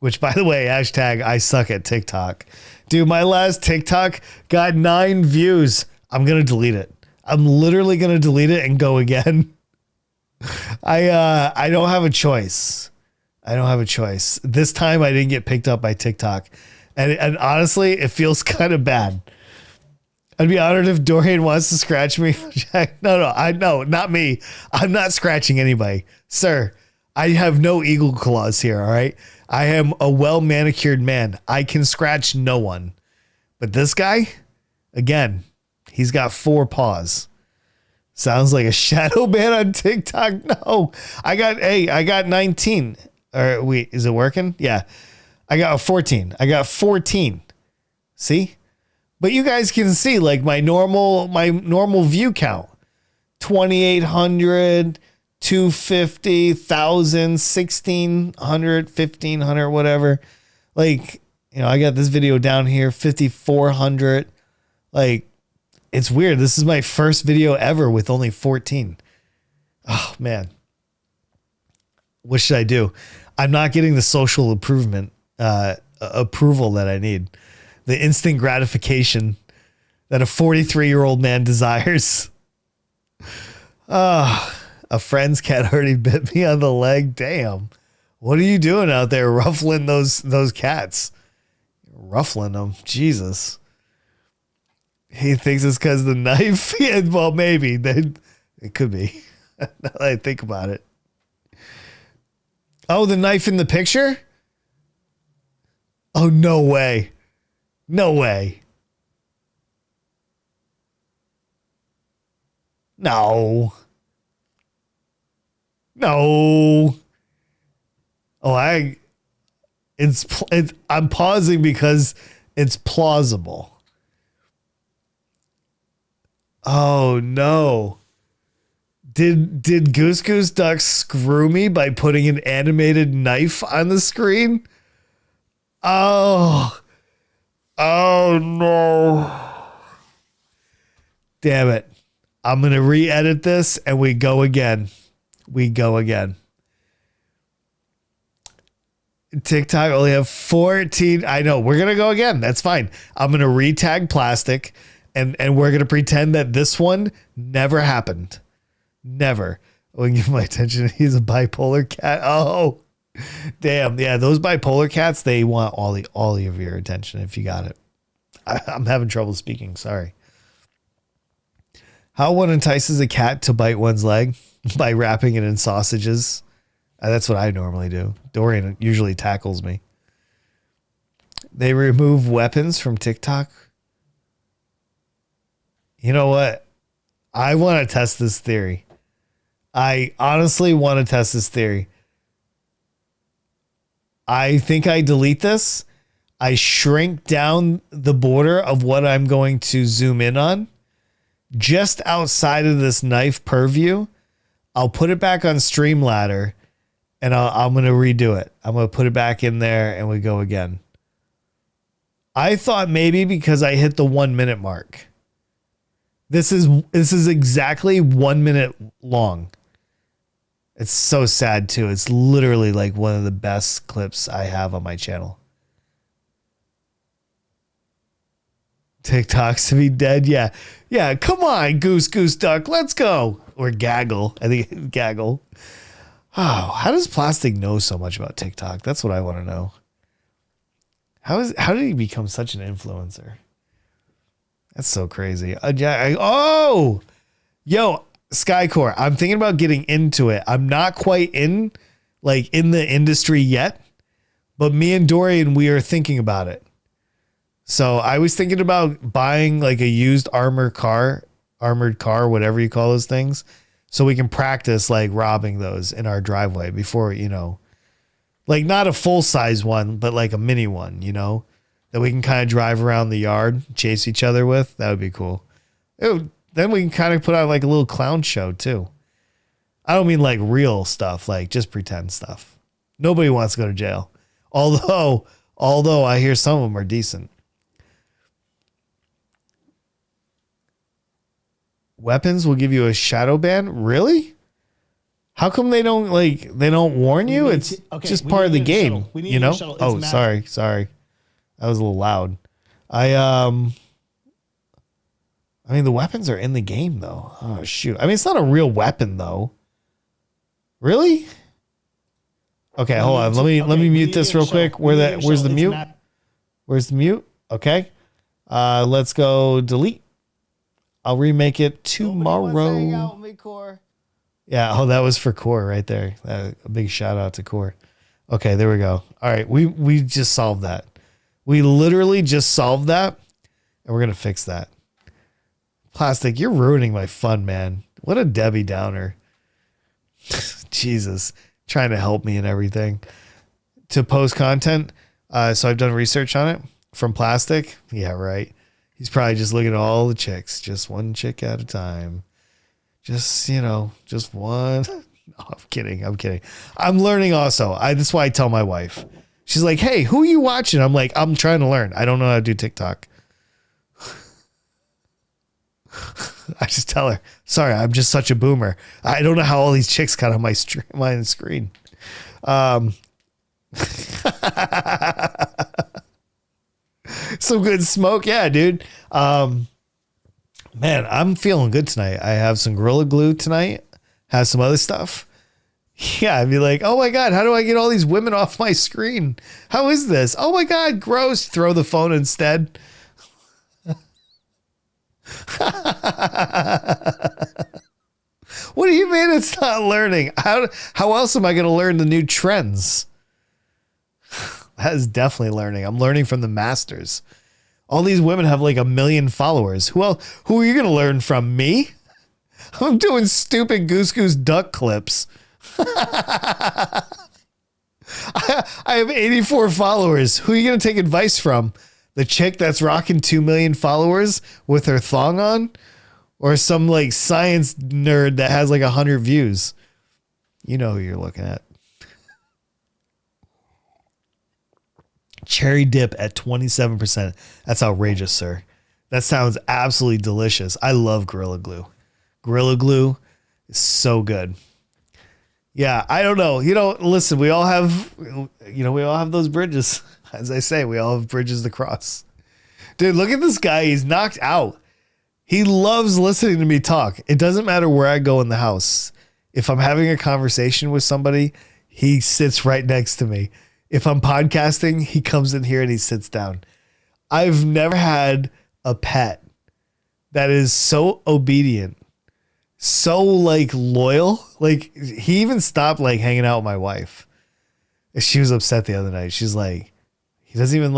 Which, by the way, hashtag I suck at TikTok. Dude, my last TikTok got 9 views. I'm going to delete it. I'm literally going to delete it and go again. I don't have a choice. I don't have a choice. This time I didn't get picked up by TikTok. And honestly, it feels kind of bad. I'd be honored if Dorian wants to scratch me. No, not me. I'm not scratching anybody. Sir, I have no eagle claws here, all right? I am a well-manicured man. I can scratch no one. But this guy, again, he's got 4 paws. Sounds like a shadow ban on TikTok. No, I got 19. Or wait, is it working? Yeah. I got 14. I got 14. See? But you guys can see like my normal view count. 2,800, 250, 1,000, 1,600, 1,500, whatever. Like, you know, I got this video down here, 5,400. Like, it's weird. This is my first video ever with only 14. Oh, man. What should I do? I'm not getting the social approval that I need. The instant gratification that a 43-year-old man desires. A friend's cat already bit me on the leg. Damn. What are you doing out there ruffling those cats? Ruffling them. Jesus. He thinks it's because of the knife. Yeah, well, maybe. It could be. Now that I think about it. Oh, the knife in the picture? Oh, no way. No way. No. No. Oh, I'm pausing because it's plausible. Oh no. Did Goose Goose Duck screw me by putting an animated knife on the screen? Oh no. Damn it. I'm going to re-edit this and we go again. TikTok only have 14. I know. We're going to go again. That's fine. I'm going to re-tag plastic and we're going to pretend that this one never happened. Never. I wouldn't give my attention. He's a bipolar cat. Oh, damn. Yeah, those bipolar cats, they want all of your attention if you got it. I'm having trouble speaking. Sorry. How one entices a cat to bite one's leg? By wrapping it in sausages. That's what I normally do. Dorian usually tackles me. They remove weapons from TikTok. You know what? I want to test this theory. I honestly want to test this theory. I think I delete this. I shrink down the border of what I'm going to zoom in on. Just outside of this knife purview. I'll put it back on Streamladder and I'm going to redo it. I'm going to put it back in there and we go again. I thought maybe because I hit the 1 minute mark. This is exactly 1 minute long. It's so sad too. It's literally like one of the best clips I have on my channel. TikToks to be dead. Yeah. Yeah. Come on, Goose Goose Duck. Let's go. Or Gaggle. I think Gaggle. Oh, how does Plastic know so much about TikTok? That's what I want to know. How did he become such an influencer? That's so crazy. Yo, Skycore. I'm thinking about getting into it. I'm not quite in the industry yet, but me and Dorian, we are thinking about it. So I was thinking about buying like a used armored car, whatever you call those things. So we can practice like robbing those in our driveway before, like not a full size one, but like a mini one, that we can kind of drive around the yard, chase each other with. That would be cool. Then we can kind of put out like a little clown show too. I don't mean like real stuff, like just pretend stuff. Nobody wants to go to jail. Although Although I hear some of them are decent. Weapons will give you a shadow ban? Really? How come they don't warn you? It's just part of the game, you know? Oh, sorry. That was a little loud. I mean, the weapons are in the game though. Oh shoot. I mean, it's not a real weapon though. Really? Okay, hold on. Let me mute this real quick. Where's the mute? Where's the mute? Okay. Let's go delete. I'll remake it tomorrow. Yeah, oh, that was for Core right there. A big shout out to Core. Okay, there we go. All right, we just solved that. We literally just solved that, and we're gonna fix that. Plastic, you're ruining my fun, man. What a Debbie Downer. Jesus, trying to help me and everything to post content. So I've done research on it from Plastic. Yeah, right. He's probably just looking at all the chicks, just one chick at a time. Just, just one. No, I'm kidding. I'm learning also. That's why I tell my wife. She's like, hey, who are you watching? I'm like, I'm trying to learn. I don't know how to do TikTok. I just tell her, sorry, I'm just such a boomer. I don't know how all these chicks got on my screen. Some good smoke. Yeah, dude. Man, I'm feeling good tonight. I have some Gorilla Glue tonight. Have some other stuff. Yeah, I'd be like, oh my God, how do I get all these women off my screen? How is this? Oh my God, gross. Throw the phone instead. What do you mean it's not learning? How else am I going to learn the new trends? That is definitely learning. I'm learning from the masters. All these women have like 1 million followers. Who are you going to learn from? Me? I'm doing stupid Goose Duck clips. I have 84 followers. Who are you going to take advice from? The chick that's rocking 2 million followers with her thong on? Or some like science nerd that has like 100 views? You know who you're looking at. Cherry dip at 27%. That's outrageous, sir. That sounds absolutely delicious. I love Gorilla Glue. Gorilla Glue is so good. Yeah, I don't know. Listen, we all have those bridges. As I say, we all have bridges to cross. Dude, look at this guy. He's knocked out. He loves listening to me talk. It doesn't matter where I go in the house. If I'm having a conversation with somebody, he sits right next to me. If I'm podcasting, he comes in here and he sits down. I've never had a pet that is so obedient, so like loyal. Like he even stopped like hanging out with my wife. She was upset the other night. She's like, he doesn't even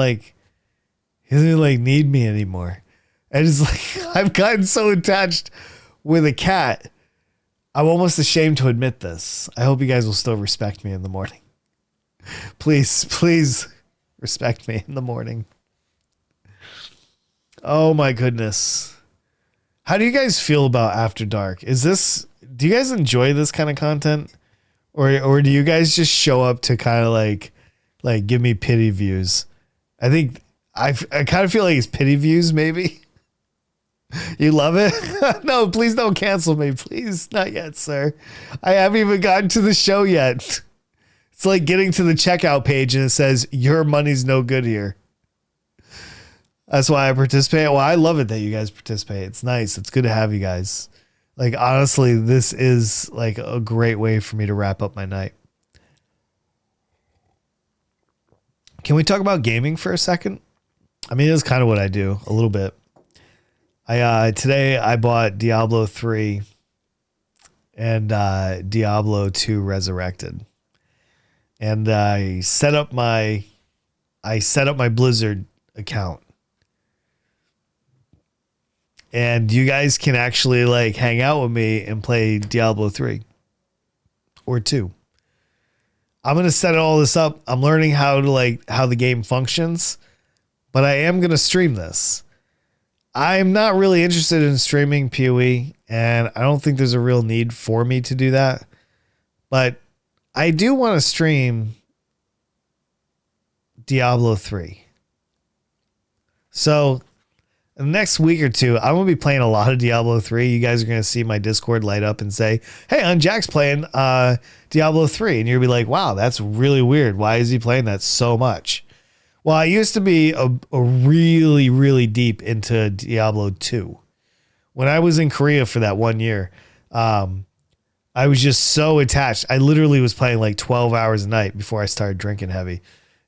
need me anymore. And it's like, I've gotten so attached with a cat. I'm almost ashamed to admit this. I hope you guys will still respect me in the morning. Please respect me in the morning. Oh my goodness. How do you guys feel about After Dark? Do you guys enjoy this kind of content? Or do you guys just show up to kind of like give me pity views? I think I kind of feel like it's pity views maybe. You love it? No, please don't cancel me. Please, not yet, sir. I haven't even gotten to the show yet. It's like getting to the checkout page and it says, your money's no good here. That's why I participate. Well, I love it that you guys participate. It's nice. It's good to have you guys. Like, honestly, this is like a great way for me to wrap up my night. Can we talk about gaming for a second? I mean, it's kind of what I do a little bit. Today I bought Diablo 3 and Diablo 2 Resurrected. And I set up my Blizzard account. And you guys can actually like hang out with me and play Diablo 3 or 2. I'm going to set all this up. I'm learning how the game functions, but I am going to stream this. I'm not really interested in streaming PoE, and I don't think there's a real need for me to do that. But I do want to stream Diablo 3. So in the next week or two, I'm going to be playing a lot of Diablo 3. You guys are going to see my Discord light up and say, hey, Unjack's playing Diablo 3. And you'll be like, wow, that's really weird. Why is he playing that so much? Well, I used to be a really, really deep into Diablo 2. When I was in Korea for that 1 year, I was just so attached. I literally was playing like 12 hours a night before I started drinking heavy.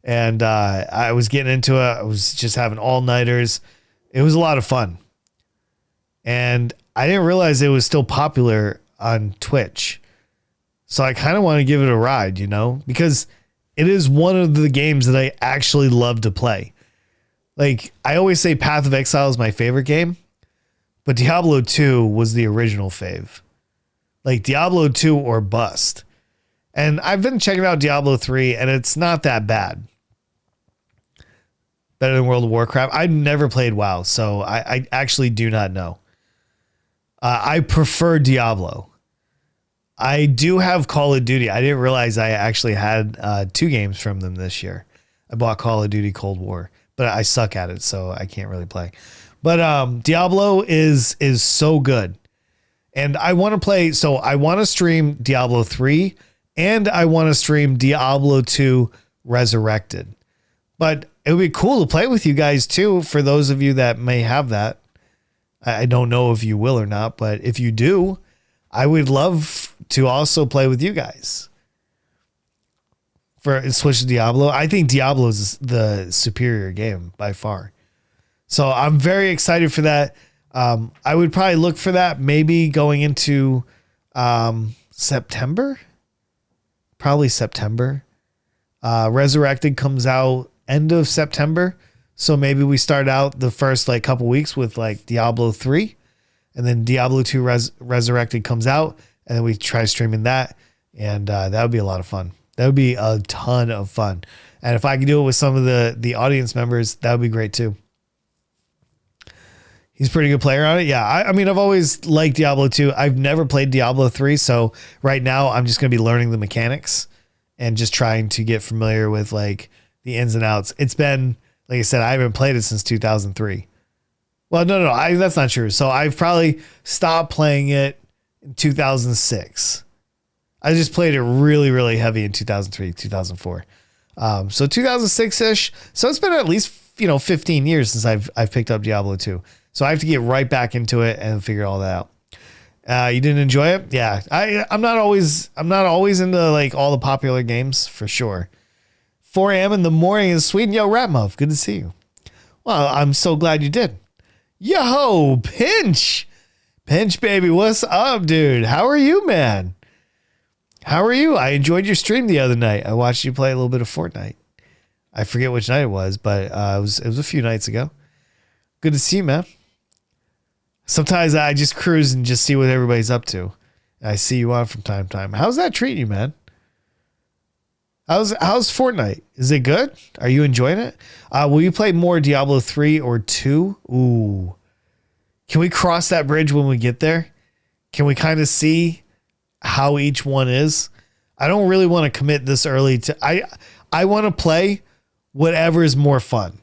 And I was getting into it. I was just having all-nighters. It was a lot of fun. And I didn't realize it was still popular on Twitch. So I kind of want to give it a ride, you know, because it is one of the games that I actually love to play. Like, I always say Path of Exile is my favorite game, but Diablo 2 was the original fave. Like, Diablo 2 or bust. And I've been checking out Diablo 3, and it's not that bad. Better than World of Warcraft. I never played WoW, so I actually do not know. I prefer Diablo. I do have Call of Duty. I didn't realize I actually had 2 games from them this year. I bought Call of Duty Cold War, but I suck at it, so I can't really play. But Diablo is so good. And I want to play, so I want to stream Diablo 3 and I want to stream Diablo 2 Resurrected. But it would be cool to play with you guys too, for those of you that may have that. I don't know if you will or not, but if you do, I would love to also play with you guys. For switch to Diablo. I think Diablo is the superior game by far. So I'm very excited for that. I would probably look for that maybe going into September. Probably September. Resurrected comes out end of September. So maybe we start out the first like couple weeks with like Diablo 3. And then Diablo 2 Resurrected comes out. And then we try streaming that. And that would be a lot of fun. That would be a ton of fun. And if I could do it with some of the audience members, that would be great too. He's a pretty good player on it. Yeah. I mean, I've always liked Diablo 2. I've never played Diablo 3. So right now I'm just going to be learning the mechanics and just trying to get familiar with like the ins and outs. It's been, like I said, I haven't played it since 2003. Well, no, that's not true. So I've probably stopped playing it in 2006. I just played it really, really heavy in 2003, 2004. So 2006-ish. So it's been at least, 15 years since I've picked up Diablo 2. So I have to get right back into it and figure all that out. You didn't enjoy it? Yeah. I'm not always into like all the popular games for sure. 4 a.m. in the morning in Sweden. Yo, Ratmuff, good to see you. Well, I'm so glad you did. Yo, Pinch, baby. What's up, dude? How are you, man? How are you? I enjoyed your stream the other night. I watched you play a little bit of Fortnite. I forget which night it was, but it was a few nights ago. Good to see you, man. Sometimes I just cruise and just see what everybody's up to. And I see you on from time to time. How's that treating you, man? How's Fortnite? Is it good? Are you enjoying it? Will you play more Diablo 3 or 2? Ooh. Can we cross that bridge when we get there? Can we kind of see how each one is? I don't really want to commit this early to I want to play whatever is more fun.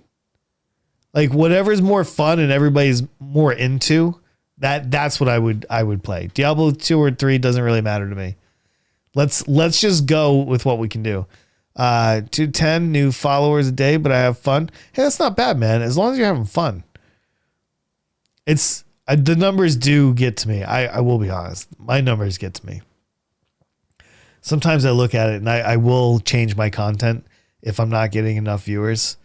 Like whatever is more fun and everybody's more into, that's what I would play. Diablo 2 or 3 doesn't really matter to me. Let's just go with what we can do. 210 new followers a day, but I have fun. Hey, that's not bad, man. As long as you're having fun. It's the numbers do get to me. I will be honest. My numbers get to me. Sometimes I look at it and I will change my content if I'm not getting enough viewers.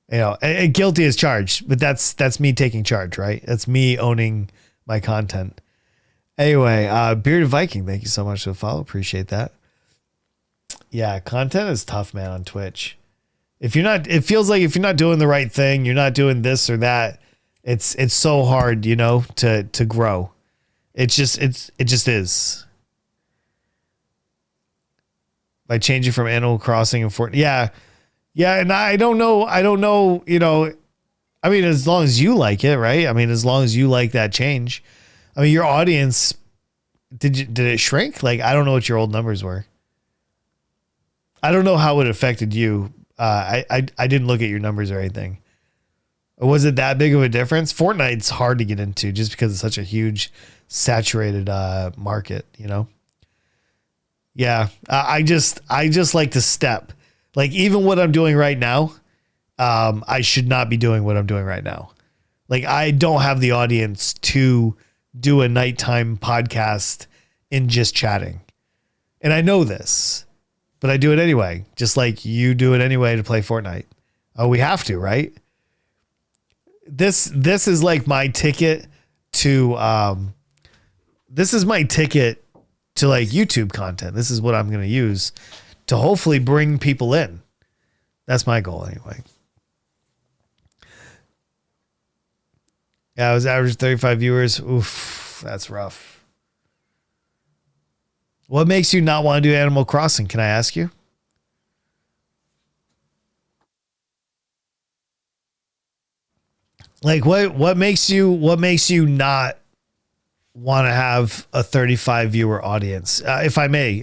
And guilty as charged, but that's me taking charge, right? That's me owning my content. Anyway, Bearded Viking, thank you so much for the follow. Appreciate that. Yeah, content is tough, man, on Twitch. It feels like if you're not doing the right thing, you're not doing this or that, it's so hard, to grow. It just is. By changing from Animal Crossing and Fortnite. Yeah. Yeah, and I don't know, I mean, as long as you like it, right? I mean, as long as you like that change. I mean, your audience, did it shrink? Like, I don't know what your old numbers were. I don't know how it affected you I didn't look at your numbers or anything. Was it that big of a difference? Fortnite's hard to get into just because it's such a huge saturated market, you know? Yeah. I just like to step. Like even what I'm doing right now, I should not be doing what I'm doing right now. Like I don't have the audience to do a nighttime podcast in just chatting. And I know this, but I do it anyway, just like you do it anyway to play Fortnite. Oh, we have to, right? This is like my ticket to this is my ticket to like YouTube content. This is what I'm going to use to hopefully bring people in. That's my goal anyway. Yeah, I was average 35 viewers. Oof, that's rough. What makes you not want to do Animal Crossing? Can I ask you? Like what makes you not want to have a 35 viewer audience? If I may,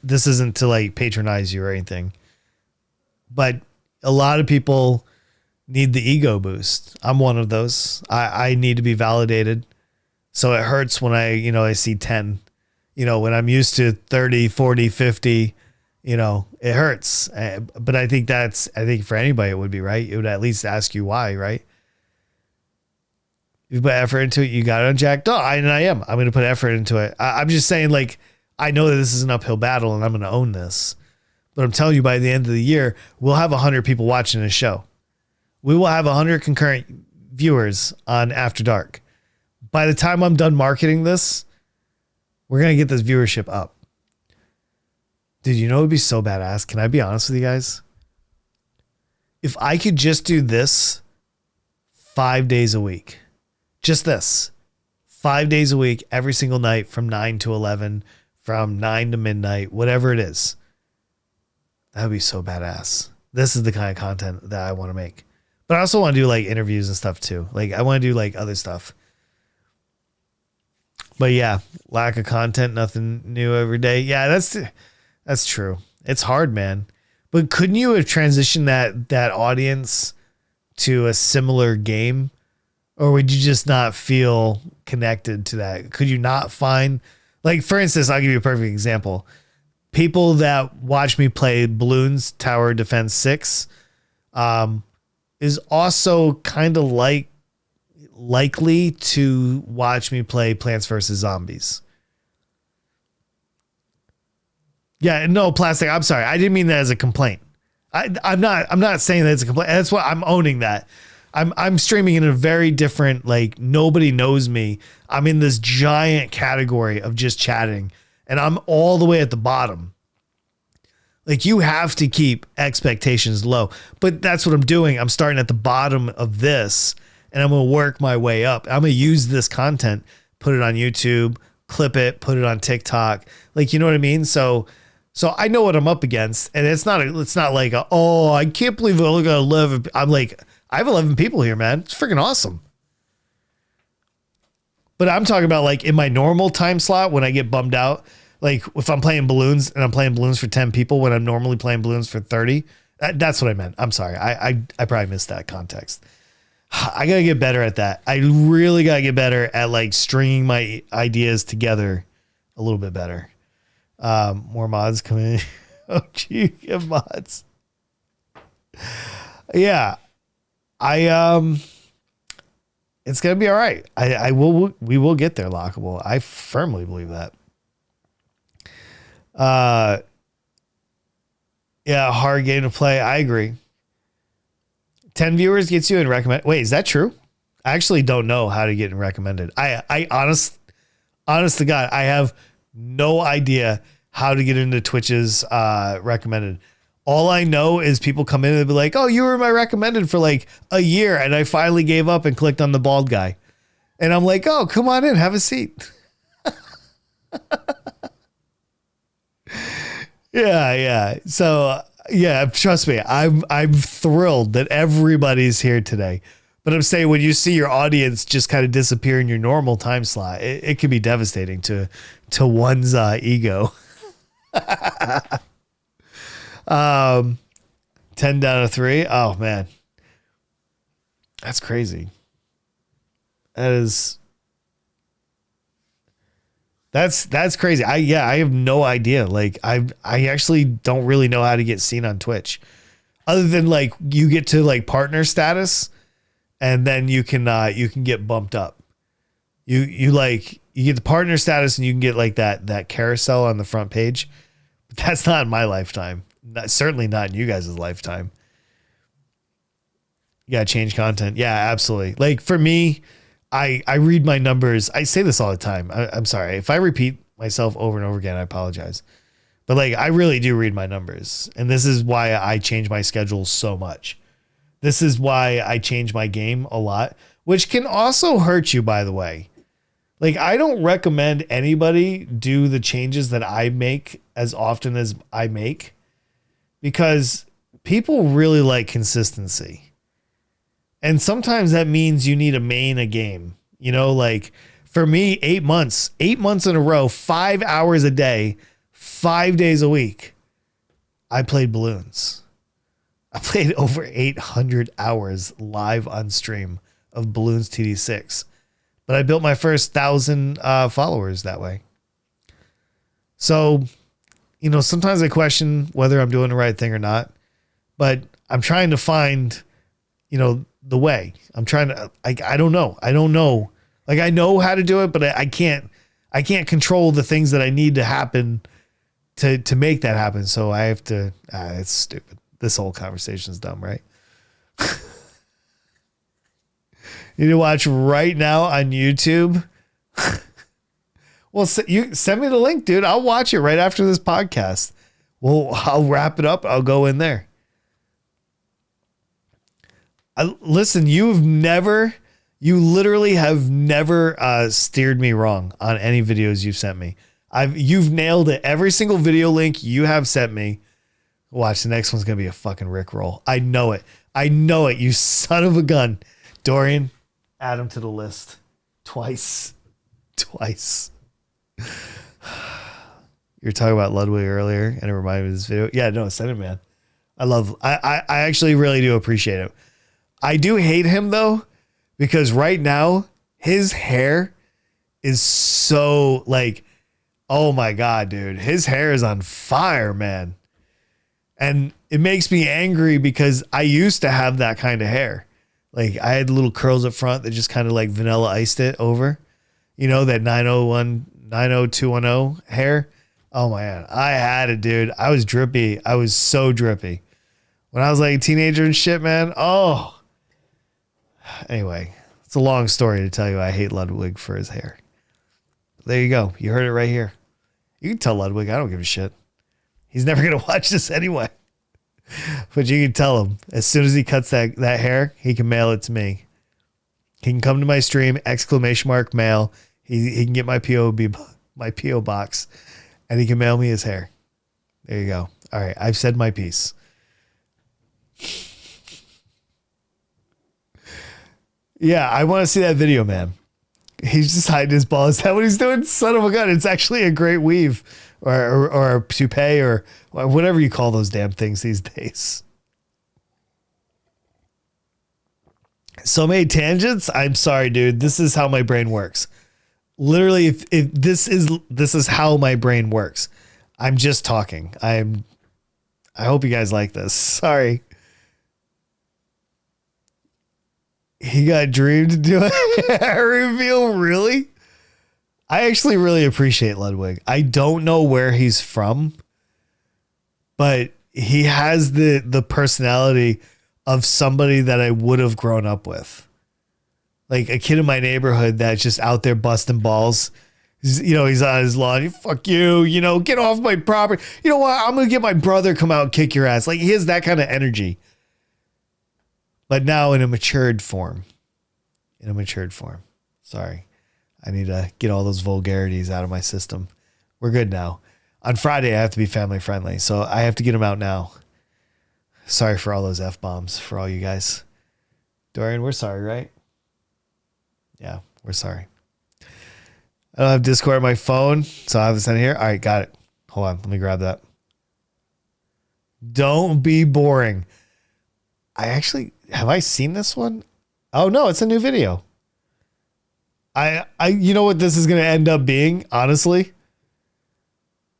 this isn't to like patronize you or anything, but a lot of people need the ego boost. I'm one of those. I need to be validated. So it hurts when I see 10, when I'm used to 30, 40, 50, it hurts. But I think for anybody, it would be right. It would at least ask you why, right? You put effort into it, you got it unjacked. Oh, I am. I'm going to put effort into it. I'm just saying, like, I know that this is an uphill battle and I'm going to own this. But I'm telling you, by the end of the year, we'll have 100 people watching this show. We will have 100 concurrent viewers on After Dark. By the time I'm done marketing this, we're going to get this viewership up. Dude, it would be so badass. Can I be honest with you guys? If I could just do this 5 days a week. Just this. 5 days a week, every single night from 9 to 11, from 9 to midnight, whatever it is. That would be so badass. This is the kind of content that I want to make. But I also want to do like interviews and stuff too. Like I want to do like other stuff. But yeah, lack of content, nothing new every day. Yeah, that's true. It's hard, man. But couldn't you have transitioned that audience to a similar game? Or would you just not feel connected to that? Could you not find, like, for instance, I'll give you a perfect example. People that watch me play Balloons Tower Defense 6 is also kind of likely to watch me play Plants vs. Zombies. Yeah, no, Plastic, I'm sorry. I didn't mean that as a complaint. I'm not saying that it's a complaint. That's why I'm owning that. I'm streaming in a very different, like, nobody knows me. I'm in this giant category of just chatting, and I'm all the way at the bottom. Like, you have to keep expectations low, but that's what I'm doing. I'm starting at the bottom of this, and I'm going to work my way up. I'm going to use this content, put it on YouTube, clip it, put it on TikTok. Like, you know what I mean? So I know what I'm up against, and it's not like, oh, I can't believe I only got 11. I'm like, I have 11 people here, man. It's freaking awesome. But I'm talking about like in my normal time slot when I get bummed out, like if I'm playing balloons and I'm playing balloons for 10 people when I'm normally playing balloons for 30. That's what I meant. I'm sorry. I probably missed that context. I got to get better at that. I really got to get better at like stringing my ideas together a little bit better. More mods coming in. Oh, gee, get mods. Yeah. It's going to be all right. We will get there, Lockable. I firmly believe that. Yeah, hard game to play. I agree. 10 viewers gets you in recommend. Wait, is that true? I actually don't know how to get in recommended. I honest to God, I have no idea how to get into Twitch's recommended. All I know is people come in and be like, oh, you were my recommended for like a year. And I finally gave up and clicked on the bald guy. And I'm like, oh, come on in, have a seat. Yeah. So yeah, trust me, I'm thrilled that everybody's here today. But I'm saying when you see your audience just kind of disappear in your normal time slot, it can be devastating to one's ego. 10 down to 3. Oh man. That's crazy. That's crazy. I have no idea. Like I actually don't really know how to get seen on Twitch. Other than like you get to like partner status and then you can get bumped up. You get the partner status and you can get like that carousel on the front page. But that's not in my lifetime. Certainly not in you guys' lifetime. You gotta change content. Yeah, absolutely. Like for me, I read my numbers. I say this all the time. I'm sorry. If I repeat myself over and over again, I apologize. But like I really do read my numbers. And this is why I change my schedule so much. This is why I change my game a lot, which can also hurt you, by the way. Like I don't recommend anybody do the changes that I make as often as I make, because people really like consistency. And sometimes that means you need to main a game. You know, like for me, 8 months in a row, 5 hours a day, 5 days a week, I played balloons. I played over 800 hours live on stream of Balloons TD6. But I built my first 1,000 followers that way. So, you know, sometimes I question whether I'm doing the right thing or not. But I'm trying to find, you know, the way. I'm trying to, I don't know. I don't know. Like I know how to do it, but I can't control the things that I need to happen to make that happen. So I have to, it's stupid. This whole conversation is dumb, right? You need to watch right now on YouTube. Well, you send me the link, dude. I'll watch it right after this podcast. Well, I'll wrap it up. I'll go in there. Listen, you literally have never steered me wrong on any videos you've sent me. You've nailed it. Every single video link you have sent me. Watch, the next one's going to be a fucking Rickroll. I know it. I know it, you son of a gun. Dorian, add him to the list. Twice. You were talking about Ludwig earlier, and it reminded me of this video. Yeah, no, send it, man. I actually really do appreciate it. I do hate him, though, because right now, his hair is so, like, oh my God, dude. His hair is on fire, man. And it makes me angry because I used to have that kind of hair. Like I had little curls up front that just kind of like vanilla iced it over, you know, that 90210 hair. Oh man, I had it, dude. I was drippy. I was so drippy when I was like a teenager and shit, man. Oh, anyway, it's a long story to tell you. I hate Ludwig for his hair. There you go. You heard it right here. You can tell Ludwig. I don't give a shit. He's never going to watch this anyway. But you can tell him, as soon as he cuts that hair, he can mail it to me. He can come to my stream, ! Mail. He can get my PO box, and he can mail me his hair. There you go. All right, I've said my piece. Yeah, I want to see that video, man. He's just hiding his ball. Is that what he's doing? Son of a gun. It's actually a great weave. Or a toupee or whatever you call those damn things these days. So many tangents. I'm sorry, dude. This is how my brain works. Literally, if this is how my brain works. I'm just talking. I hope you guys like this. Sorry. He got Dream to do a hair reveal. Really? I actually really appreciate Ludwig. I don't know where he's from, but he has the personality of somebody that I would have grown up with. Like a kid in my neighborhood that's just out there busting balls. He's on his lawn. Fuck you, get off my property. You know what? I'm going to get my brother come out and kick your ass. Like he has that kind of energy. But now in a matured form. Sorry. I need to get all those vulgarities out of my system. We're good now. On Friday, I have to be family friendly, so I have to get them out now. Sorry for all those F-bombs for all you guys. Dorian, we're sorry, right? Yeah, we're sorry. I don't have Discord on my phone, so I have this in here. All right, got it. Hold on. Let me grab that. Don't be boring. have I seen this one? Oh no, it's a new video. You know what this is going to end up being, honestly?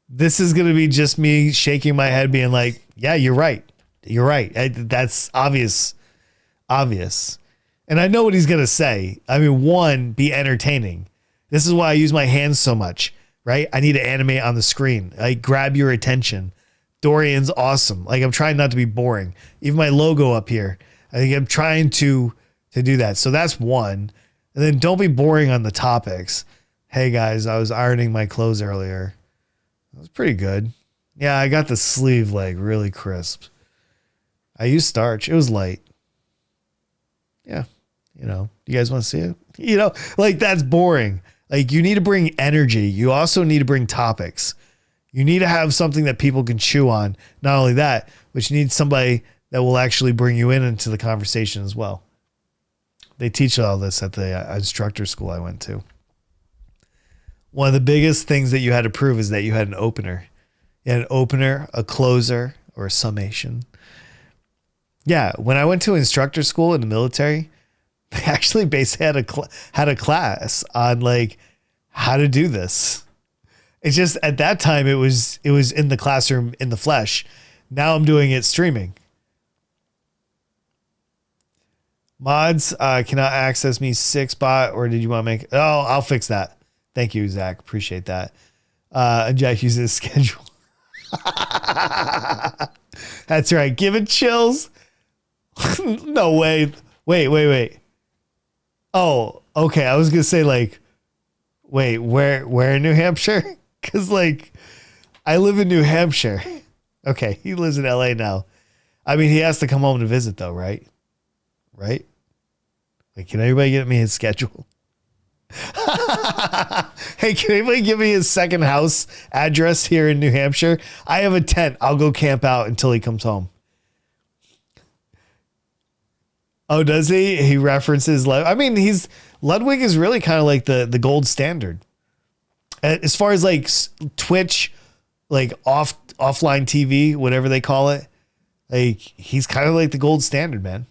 This is going to be just me shaking my head being like, yeah, you're right. You're right. That's obvious. And I know what he's going to say. I mean, one, be entertaining. This is why I use my hands so much, right? I need to animate on the screen. Like, grab your attention. Dorian's awesome. Like, I'm trying not to be boring. Even my logo up here, I think I'm trying to do that. So that's one. And then don't be boring on the topics. Hey guys, I was ironing my clothes earlier. It was pretty good. Yeah, I got the sleeve like really crisp. I used starch. It was light. Yeah. You know, you guys want to see it? You know, like that's boring. Like you need to bring energy. You also need to bring topics. You need to have something that people can chew on. Not only that, but you need somebody that will actually bring you into the conversation as well. They teach all this at the instructor school I went to. One of the biggest things that you had to prove is that you had an opener. You had an opener, a closer, or a summation. Yeah, when I went to instructor school in the military, they actually basically had a class on like how to do this. It's just at that time it was in the classroom in the flesh. Now I'm doing it streaming. Mods cannot access me 6-bot, or did you want to make? Oh, I'll fix that. Thank you, Zach. Appreciate that. Jack uses schedule. That's right. Give it chills. No way. Wait. Oh, okay. I was gonna say like, wait, where in New Hampshire? Because like, I live in New Hampshire. Okay, he lives in LA now. I mean, he has to come home to visit though, right? Right? Like, can anybody get me his schedule? Hey, can anybody give me his second house address here in New Hampshire? I have a tent. I'll go camp out until he comes home. Oh, does he? He references. I mean, Ludwig is really kind of like the gold standard. As far as like Twitch, like offline TV, whatever they call it. Like, he's kind of like the gold standard, man.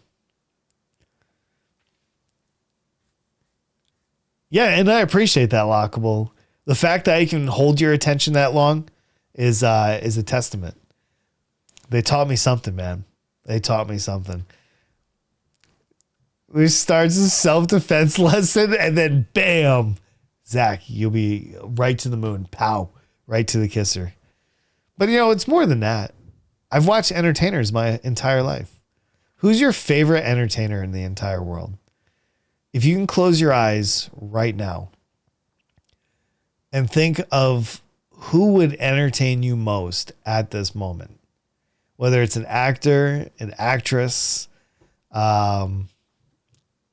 Yeah, and I appreciate that, Lockable. The fact that I can hold your attention that long is a testament. They taught me something, man. They taught me something. We starts a self-defense lesson, and then bam, Zach, you'll be right to the moon. Pow, right to the kisser. But you know, it's more than that. I've watched entertainers my entire life. Who's your favorite entertainer in the entire world? If you can close your eyes right now and think of who would entertain you most at this moment, whether it's an actor, an actress,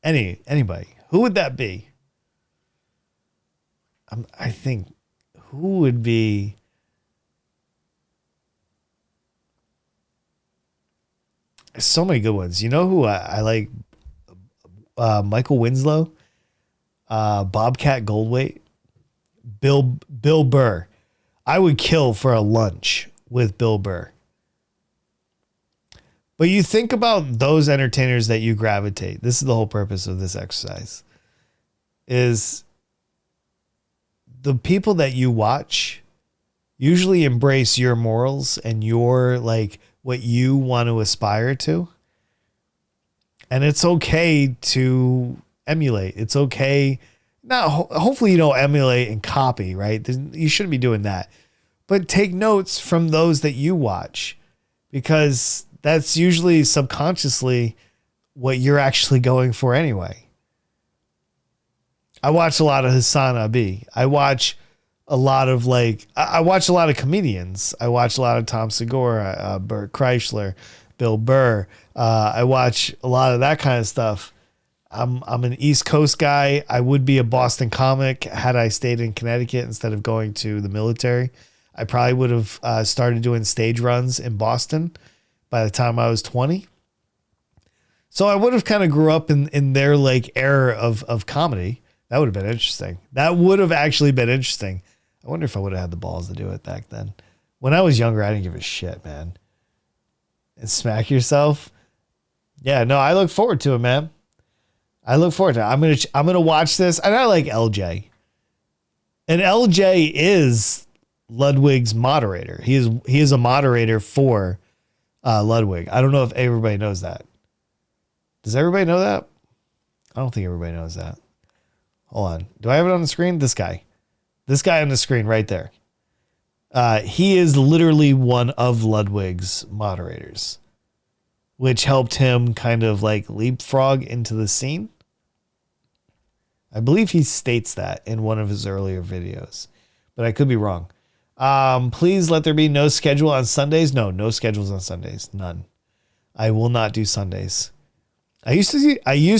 anybody, who would that be? I think who would be? So many good ones. You know who I like? Michael Winslow, Bobcat Goldthwait, Bill Burr. I would kill for a lunch with Bill Burr. But you think about those entertainers that you gravitate. This is the whole purpose of this exercise. Is the people that you watch usually embrace your morals and your like what you want to aspire to. And it's okay to emulate. It's okay. Now, hopefully you don't emulate and copy, right? You shouldn't be doing that. But take notes from those that you watch, because that's usually subconsciously what you're actually going for anyway. I watch a lot of Hassan Abi. I watch a lot of I watch a lot of comedians. I watch a lot of Tom Segura, Bert Kreischer, Bill Burr. I watch a lot of that kind of stuff. I'm an East Coast guy. I would be a Boston comic had I stayed in Connecticut instead of going to the military. I probably would have started doing stage runs in Boston by the time I was 20. So I would have kind of grew up in their like era of comedy. That would have been interesting. That would have actually been interesting. I wonder if I would have had the balls to do it back then. When I was younger, I didn't give a shit, man. And smack yourself. Yeah, no, I look forward to it, man. I look forward to it. I'm gonna watch this, and I like LJ. And LJ is Ludwig's moderator. He is a moderator for Ludwig. I don't know if everybody knows that. Does everybody know that? I don't think everybody knows that. Hold on. Do I have it on the screen? This guy on the screen right there. He is literally one of Ludwig's moderators, which helped him kind of like leapfrog into the scene. I believe he states that in one of his earlier videos, but I could be wrong. Please let there be no schedule on Sundays. No schedules on Sundays. None. I will not do Sundays. I used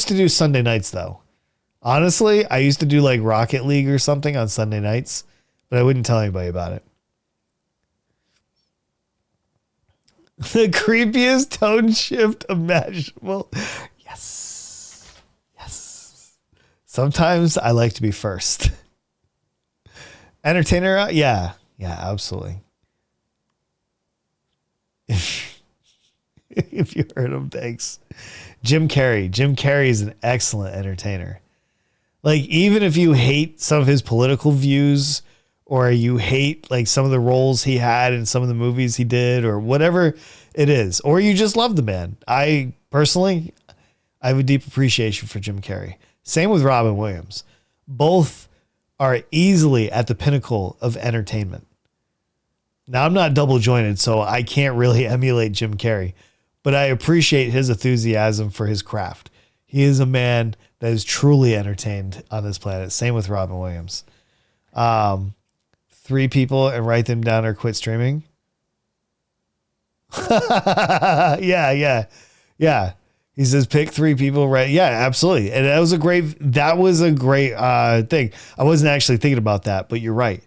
to do Sunday nights though. Honestly, I used to do like Rocket League or something on Sunday nights, but I wouldn't tell anybody about it. The creepiest tone shift imaginable. Yes. Yes. Sometimes I like to be first. Entertainer? Yeah. Yeah, absolutely. If you heard him, thanks. Jim Carrey. Jim Carrey is an excellent entertainer. Like, even if you hate some of his political views, or you hate like some of the roles he had in some of the movies he did, or whatever it is, or you just love the man. I personally have a deep appreciation for Jim Carrey. Same with Robin Williams. Both are easily at the pinnacle of entertainment. Now, I'm not double jointed, so I can't really emulate Jim Carrey, but I appreciate his enthusiasm for his craft. He is a man that is truly entertained on this planet. Same with Robin Williams. 3 people and write them down or quit streaming. Yeah. He says pick 3 people, right? Yeah, absolutely. And that was a great thing. I wasn't actually thinking about that, but you're right.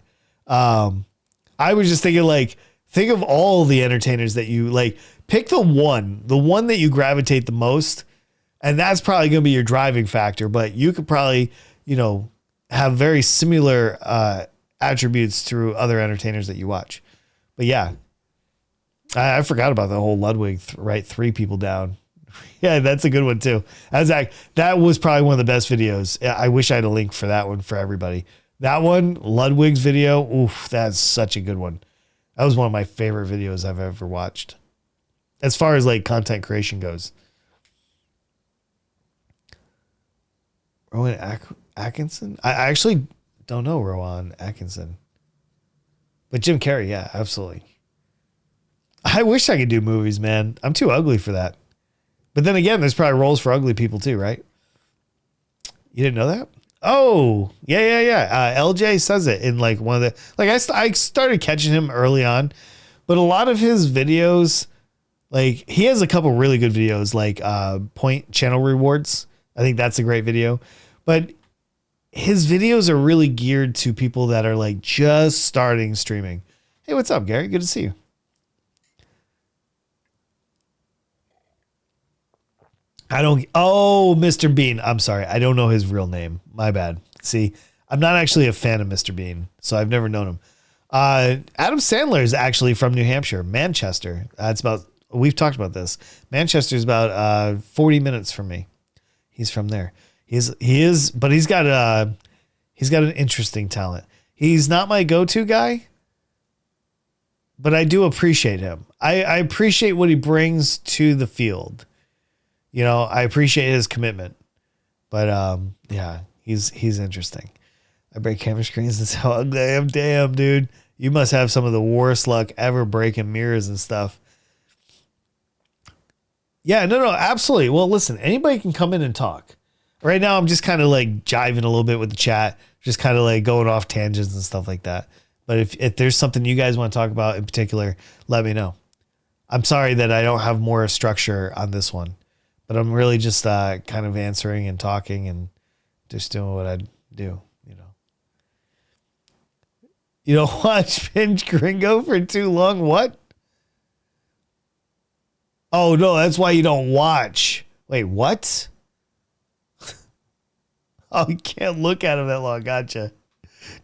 I was just thinking like, think of all the entertainers that you like, pick the one that you gravitate the most. And that's probably going to be your driving factor, but you could probably, have very similar, attributes through other entertainers that you watch. But yeah, I forgot about the whole Ludwig, write 3 people down. Yeah, that's a good one too. That was probably one of the best videos. I wish I had a link for that one for everybody. That one, Ludwig's video. Oof, that's such a good one. That was one of my favorite videos I've ever watched. As far as like content creation goes. Rowan Atkinson? I actually don't know Rowan Atkinson. But Jim Carrey, yeah, absolutely. I wish I could do movies, man. I'm too ugly for that. But then again, there's probably roles for ugly people too, right? You didn't know that? Oh, yeah. LJ says it in like one of the, like I started catching him early on, but a lot of his videos, like he has a couple really good videos, like Point Channel Rewards. I think that's a great video, but his videos are really geared to people that are like just starting streaming. Hey, what's up, Gary? Good to see you. Mr. Bean. I'm sorry. I don't know his real name. My bad. See, I'm not actually a fan of Mr. Bean, so I've never known him. Adam Sandler is actually from New Hampshire, Manchester. We've talked about this. Manchester is about 40 minutes from me. He's from there. But he's got an interesting talent. He's not my go-to guy, but I do appreciate him. I appreciate what he brings to the field. I appreciate his commitment, but yeah, he's interesting. I break camera screens. That's how ugly I am. Damn, dude, you must have some of the worst luck ever breaking mirrors and stuff. Yeah, no, absolutely. Well, listen, anybody can come in and talk. Right now, I'm just kind of like jiving a little bit with the chat, just kind of like going off tangents and stuff like that. But if there's something you guys want to talk about in particular, let me know. I'm sorry that I don't have more structure on this one. But I'm really just kind of answering and talking and just doing what I do, You don't watch Binge Gringo for too long? What? Oh, no, that's why you don't watch. Wait, what? Oh, you can't look at him that long. Gotcha.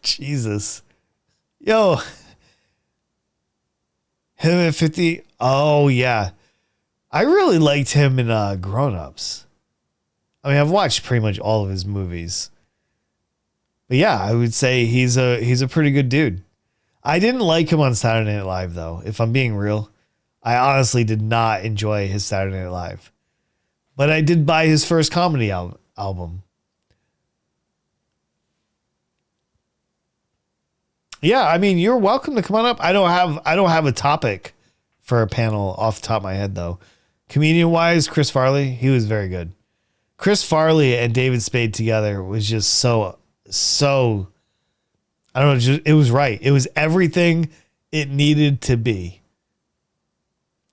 Jesus. Yo. Him at 50. Oh, yeah. I really liked him in Grown Ups. I mean, I've watched pretty much all of his movies. But yeah, I would say he's a pretty good dude. I didn't like him on Saturday Night Live, though, if I'm being real. I honestly did not enjoy his Saturday Night Live. But I did buy his first comedy album. Yeah, I mean, you're welcome to come on up. I don't have a topic for a panel off the top of my head, though. Comedian-wise, Chris Farley, he was very good. Chris Farley and David Spade together was just so I don't know, it was right. It was everything it needed to be.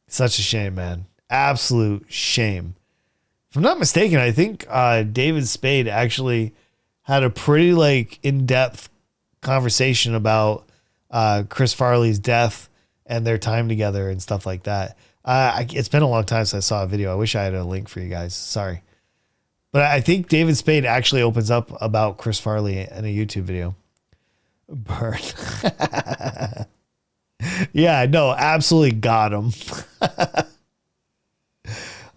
Such a shame, man. Absolute shame. If I'm not mistaken, I think David Spade actually had a pretty in-depth conversation about Chris Farley's death and their time together and stuff like that. It's been a long time since I saw a video. I wish I had a link for you guys. Sorry. But I think David Spade actually opens up about Chris Farley in a YouTube video. Burn. Yeah, no, absolutely got him.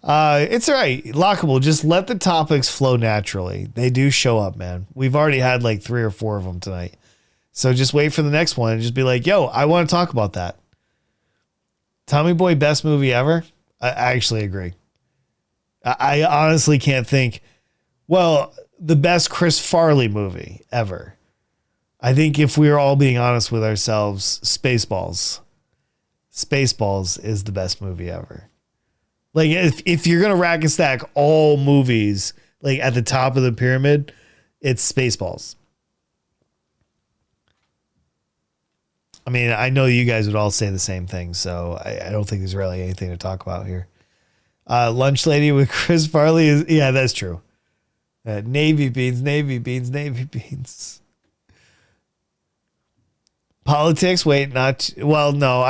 It's all right. Lockable. Just let the topics flow naturally. They do show up, man. We've already had 3 or 4 of them tonight. So just wait for the next one and just be like, yo, I want to talk about that. Tommy Boy, best movie ever? I actually agree. I honestly can't think. Well, the best Chris Farley movie ever. I think if we are all being honest with ourselves, Spaceballs. Spaceballs is the best movie ever. If you're going to rack and stack all movies, at the top of the pyramid, it's Spaceballs. I mean, I know you guys would all say the same thing, so I don't think there's really anything to talk about here. Lunch Lady with Chris Farley is, yeah, that's true. Navy beans, Navy beans, Navy beans. Politics, wait, no, I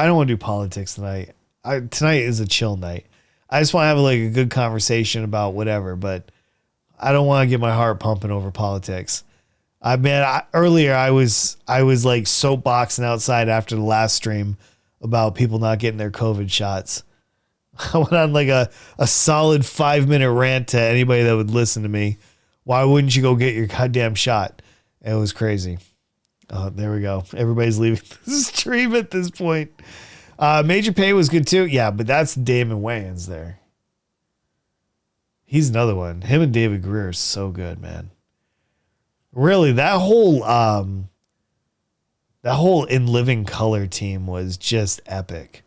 don't want to do politics tonight. Tonight is a chill night. I just want to have a good conversation about whatever, but I don't want to get my heart pumping over politics. Earlier I was soapboxing outside after the last stream about people not getting their COVID shots. I went on a solid 5-minute rant to anybody that would listen to me. Why wouldn't you go get your goddamn shot? It was crazy. Oh, there we go. Everybody's leaving the stream at this point. Major Pay was good too. Yeah, but that's Damon Wayans there. He's another one. Him and David Greer are so good, man. Really, that whole In Living Color team was just epic.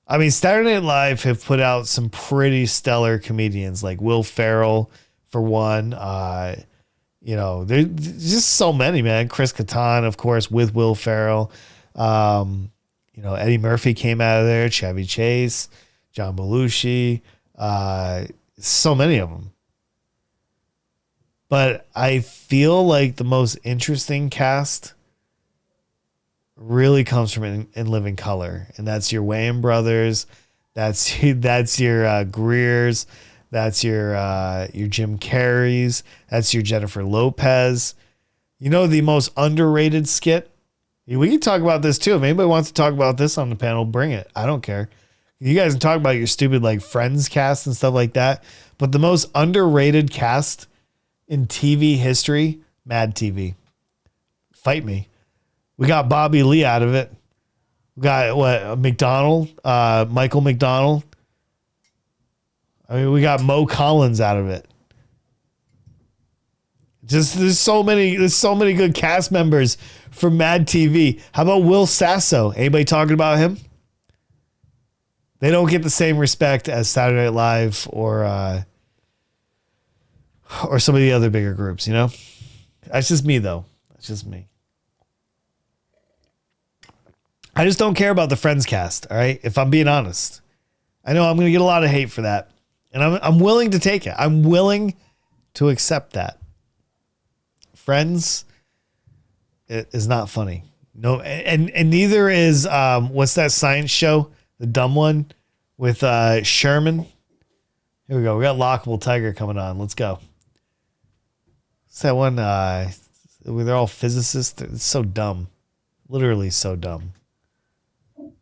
I mean, Saturday Night Live have put out some pretty stellar comedians like Will Ferrell, for one. There's just so many, man. Chris Kattan, of course, with Will Ferrell. Eddie Murphy came out of there. Chevy Chase, John Belushi. So many of them. But I feel like the most interesting cast really comes from In Living Color, and that's your Wayans brothers, that's your Greers, that's your Jim Carreys, that's your Jennifer Lopez. The most underrated skit. We can talk about this too. If anybody wants to talk about this on the panel, bring it. I don't care. You guys can talk about your stupid Friends cast and stuff like that. But the most underrated cast in TV history, Mad TV. Fight me. We got Bobby Lee out of it. We got Michael McDonald. I mean, we got Mo Collins out of it. There's so many good cast members from Mad TV. How about Will Sasso? Anybody talking about him? They don't get the same respect as Saturday Night Live or some of the other bigger groups, That's just me, though. That's just me. I just don't care about the Friends cast, all right? If I'm being honest. I know I'm going to get a lot of hate for that. And I'm willing to take it. I'm willing to accept that. Friends is not funny. No, and neither is what's that science show? The dumb one with Sherman. Here we go. We got Lockable Tiger coming on. Let's go. What's that one? Where they're all physicists. It's so dumb. Literally so dumb.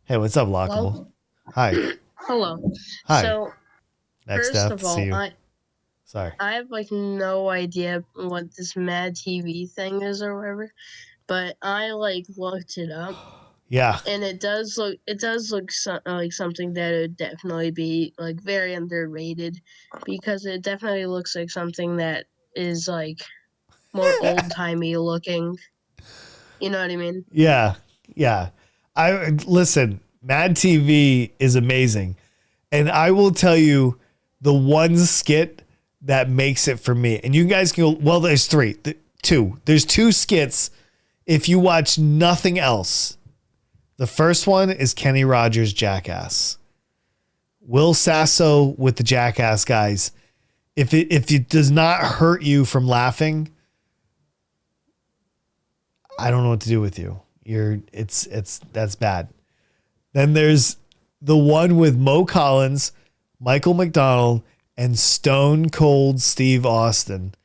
Hey, what's up, Lockable? Hello? Hi. Hello. Hi. So, Next first up, of see all, you. Sorry. I have like no idea what this Mad TV thing is or whatever, but I like looked it up, Yeah. and it does look like something that would definitely be like very underrated, because it definitely looks like something that is like more old timey looking. You know what I mean? Yeah. Yeah. Listen, Mad TV is amazing. And I will tell you the one skit that makes it for me. And you guys can go, well, there's two. There's two skits if you watch nothing else. The first one is Kenny Rogers' Jackass. Will Sasso with the Jackass guys. If it does not hurt you from laughing, I don't know what to do with you. That's bad. Then there's the one with Mo Collins, Michael McDonald, and Stone Cold Steve Austin.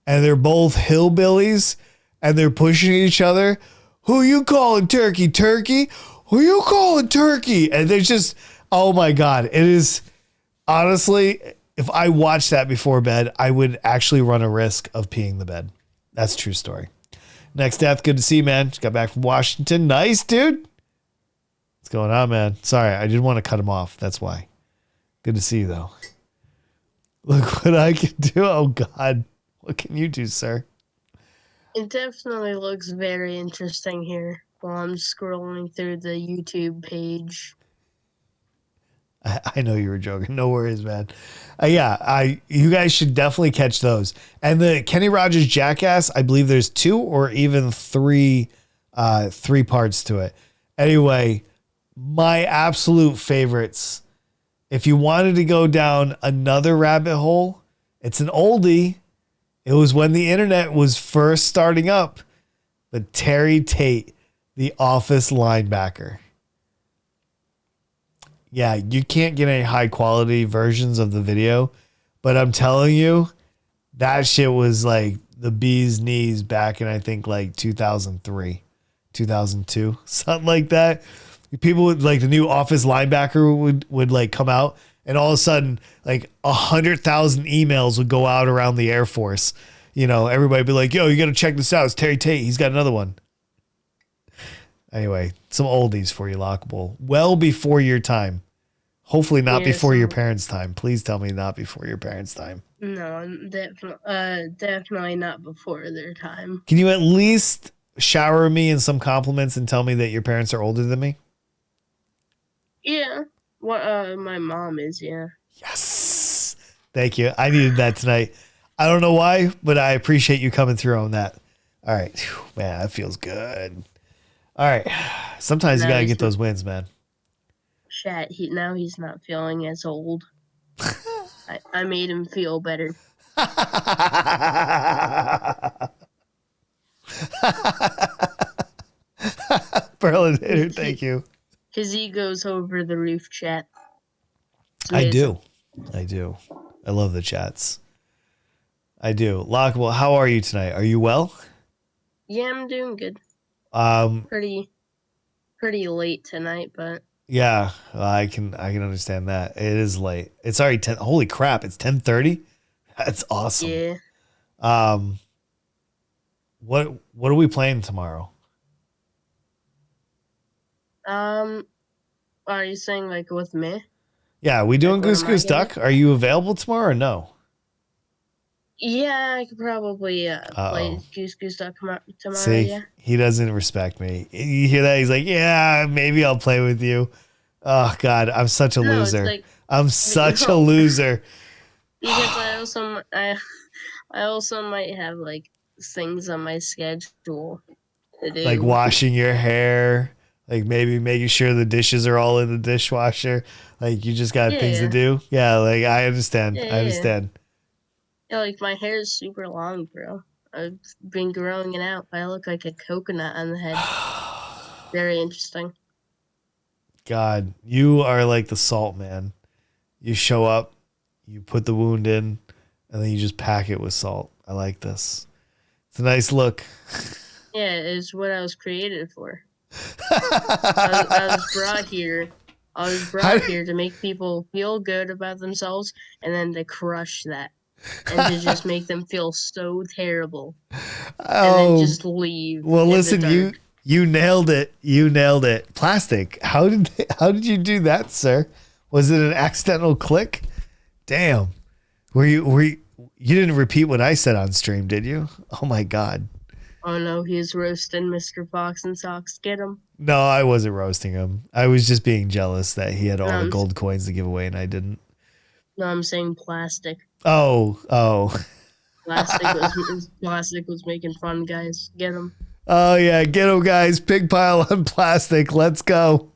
And they're both hillbillies and they're pushing each other. Who you calling turkey? Turkey? Who you calling turkey? And they're just, oh my God. It is honestly, if I watched that before bed, I would actually run a risk of peeing the bed. That's a true story. Next death, good to see you, man. Just got back from Washington. Nice, dude. What's going on, man? Sorry, I didn't want to cut him off. That's why. Good to see you, though. Look what I can do. Oh, God. What can you do, sir? It definitely looks very interesting here while I'm scrolling through the YouTube page. I know you were joking. No worries, man. You guys should definitely catch those. And the Kenny Rogers Jackass, I believe there's 2 or even 3 parts to it. Anyway, my absolute favorites. If you wanted to go down another rabbit hole, it's an oldie. It was when the internet was first starting up. But Terry Tate, the Office linebacker. Yeah, you can't get any high quality versions of the video, but I'm telling you, that shit was like the bee's knees back in, I think, like 2003, 2002, something like that. People would like the new Office linebacker would like come out, and all of a sudden, like 100,000 emails would go out around the Air Force. You know, everybody would be like, yo, you got to check this out. It's Terry Tate. He's got another one. Anyway, some oldies for you, Lockable. Well before your time. Hopefully not before your parents' time. Please tell me not before your parents' time. No, definitely not before their time. Can you at least shower me in some compliments and tell me that your parents are older than me? Yeah. My mom is, yeah. Yes. Thank you. I needed that tonight. I don't know why, but I appreciate you coming through on that. All right. Whew, man, that feels good. All right. Sometimes you got to get those wins, man. Chat, now he's not feeling as old. I made him feel better. Berlin, thank you. His ego's over the roof, chat. I do. I love the chats. I do. Lockable, how are you tonight? Are you well? Yeah, I'm doing good. Pretty late tonight, but yeah, I can understand that. It is late. It's already 10. Holy crap! It's 10:30. That's awesome. Yeah. What are we playing tomorrow? Are you saying like with me? Yeah, we doing Goose Goose Duck? Are you available tomorrow or no? Yeah, I could probably play Goose Goose Duck tomorrow. See, yeah. He doesn't respect me. You hear that? He's like, yeah, maybe I'll play with you. Oh God, I'm such a loser. I'm such a loser. Because I also might have like things on my schedule to do. Like washing your hair, like maybe making sure the dishes are all in the dishwasher. Like you just got things to do. Yeah, like I understand. I understand. Yeah, like my hair is super long, bro. I've been growing it out. I look like a coconut on the head. Very interesting. God, you are like the salt man. You show up, you put the wound in, and then you just pack it with salt. I like this. It's a nice look. Yeah, it's what I was created for. I was brought here I was How brought here to make people feel good about themselves and then to crush that and to just make them feel so terrible and then Oh, just leave well, in the listen, dark. you nailed it. You nailed it. Plastic. How did you do that, sir? Was it an accidental click? Damn. You didn't repeat what I said on stream, did you? Oh my God. Oh no, he's roasting Mr. Fox and Socks. Get him. No, I wasn't roasting him. I was just being jealous that he had all No, the I'm, gold coins to give away and I didn't. no, I'm saying plastic. Oh. Plastic was making fun, guys. Get him. Oh yeah, get him, guys. Pig pile on plastic. Let's go.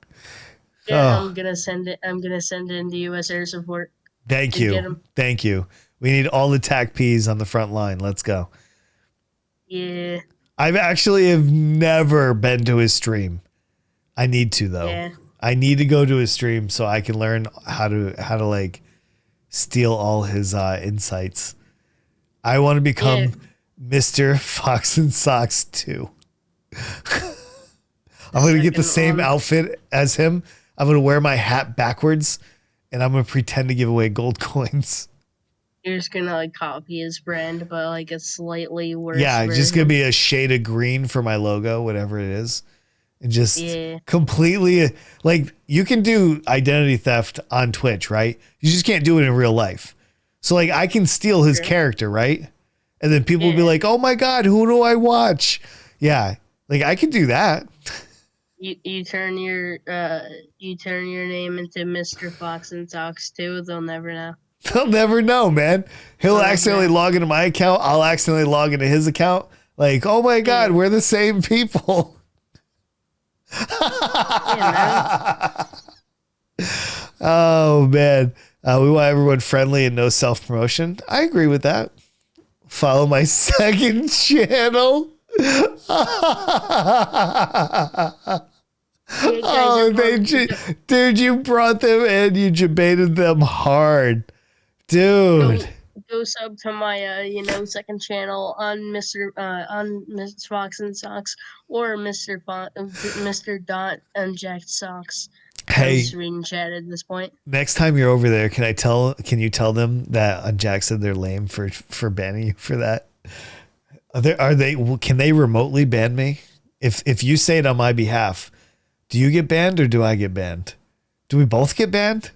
Yeah, Oh, I'm gonna send it. I'm gonna send it into U.S. Air Support. thank To get you. him. Thank you. We need all the TAC Ps on the front line. Let's go. Yeah, I've actually have never been to his stream. I need to though. yeah. I need to go to his stream so I can learn how to like steal all his insights. I want to become Yeah. Mr. Fox and Socks too. I'm going to get the same outfit as him. I'm going to wear my hat backwards and I'm going to pretend to give away gold coins. You're just gonna like copy his brand, but like a slightly worse. Yeah, it's just version. going to be a shade of green for my logo, whatever it is. And just Yeah. completely like you can do identity theft on Twitch, right? You just can't do it in real life. So like I can steal his character, right? And then people will be Yeah. like, "Oh my God, who do I watch?" Yeah, like I can do that. You turn your name into Mr. Fox and Socks too. They'll never know. They'll never know, man. He'll Oh, accidentally man. log into my account. I'll accidentally log into his account. Like, oh my God, Yeah. we're the same people. Yeah, Oh man, we want everyone friendly and no self promotion. I agree with that. Follow my second channel. man. Oh, dude, you brought them in. You debated them hard, dude. Go sub to my second channel on Mr. Fox and Socks or Mr. Dot Unjacked Socks. I'm Hey, just reading chat at this point. next time you're over there, can you tell them that Unjack said they're lame for banning you for that? Can they remotely ban me? If you say it on my behalf, do you get banned or do I get banned? Do we both get banned?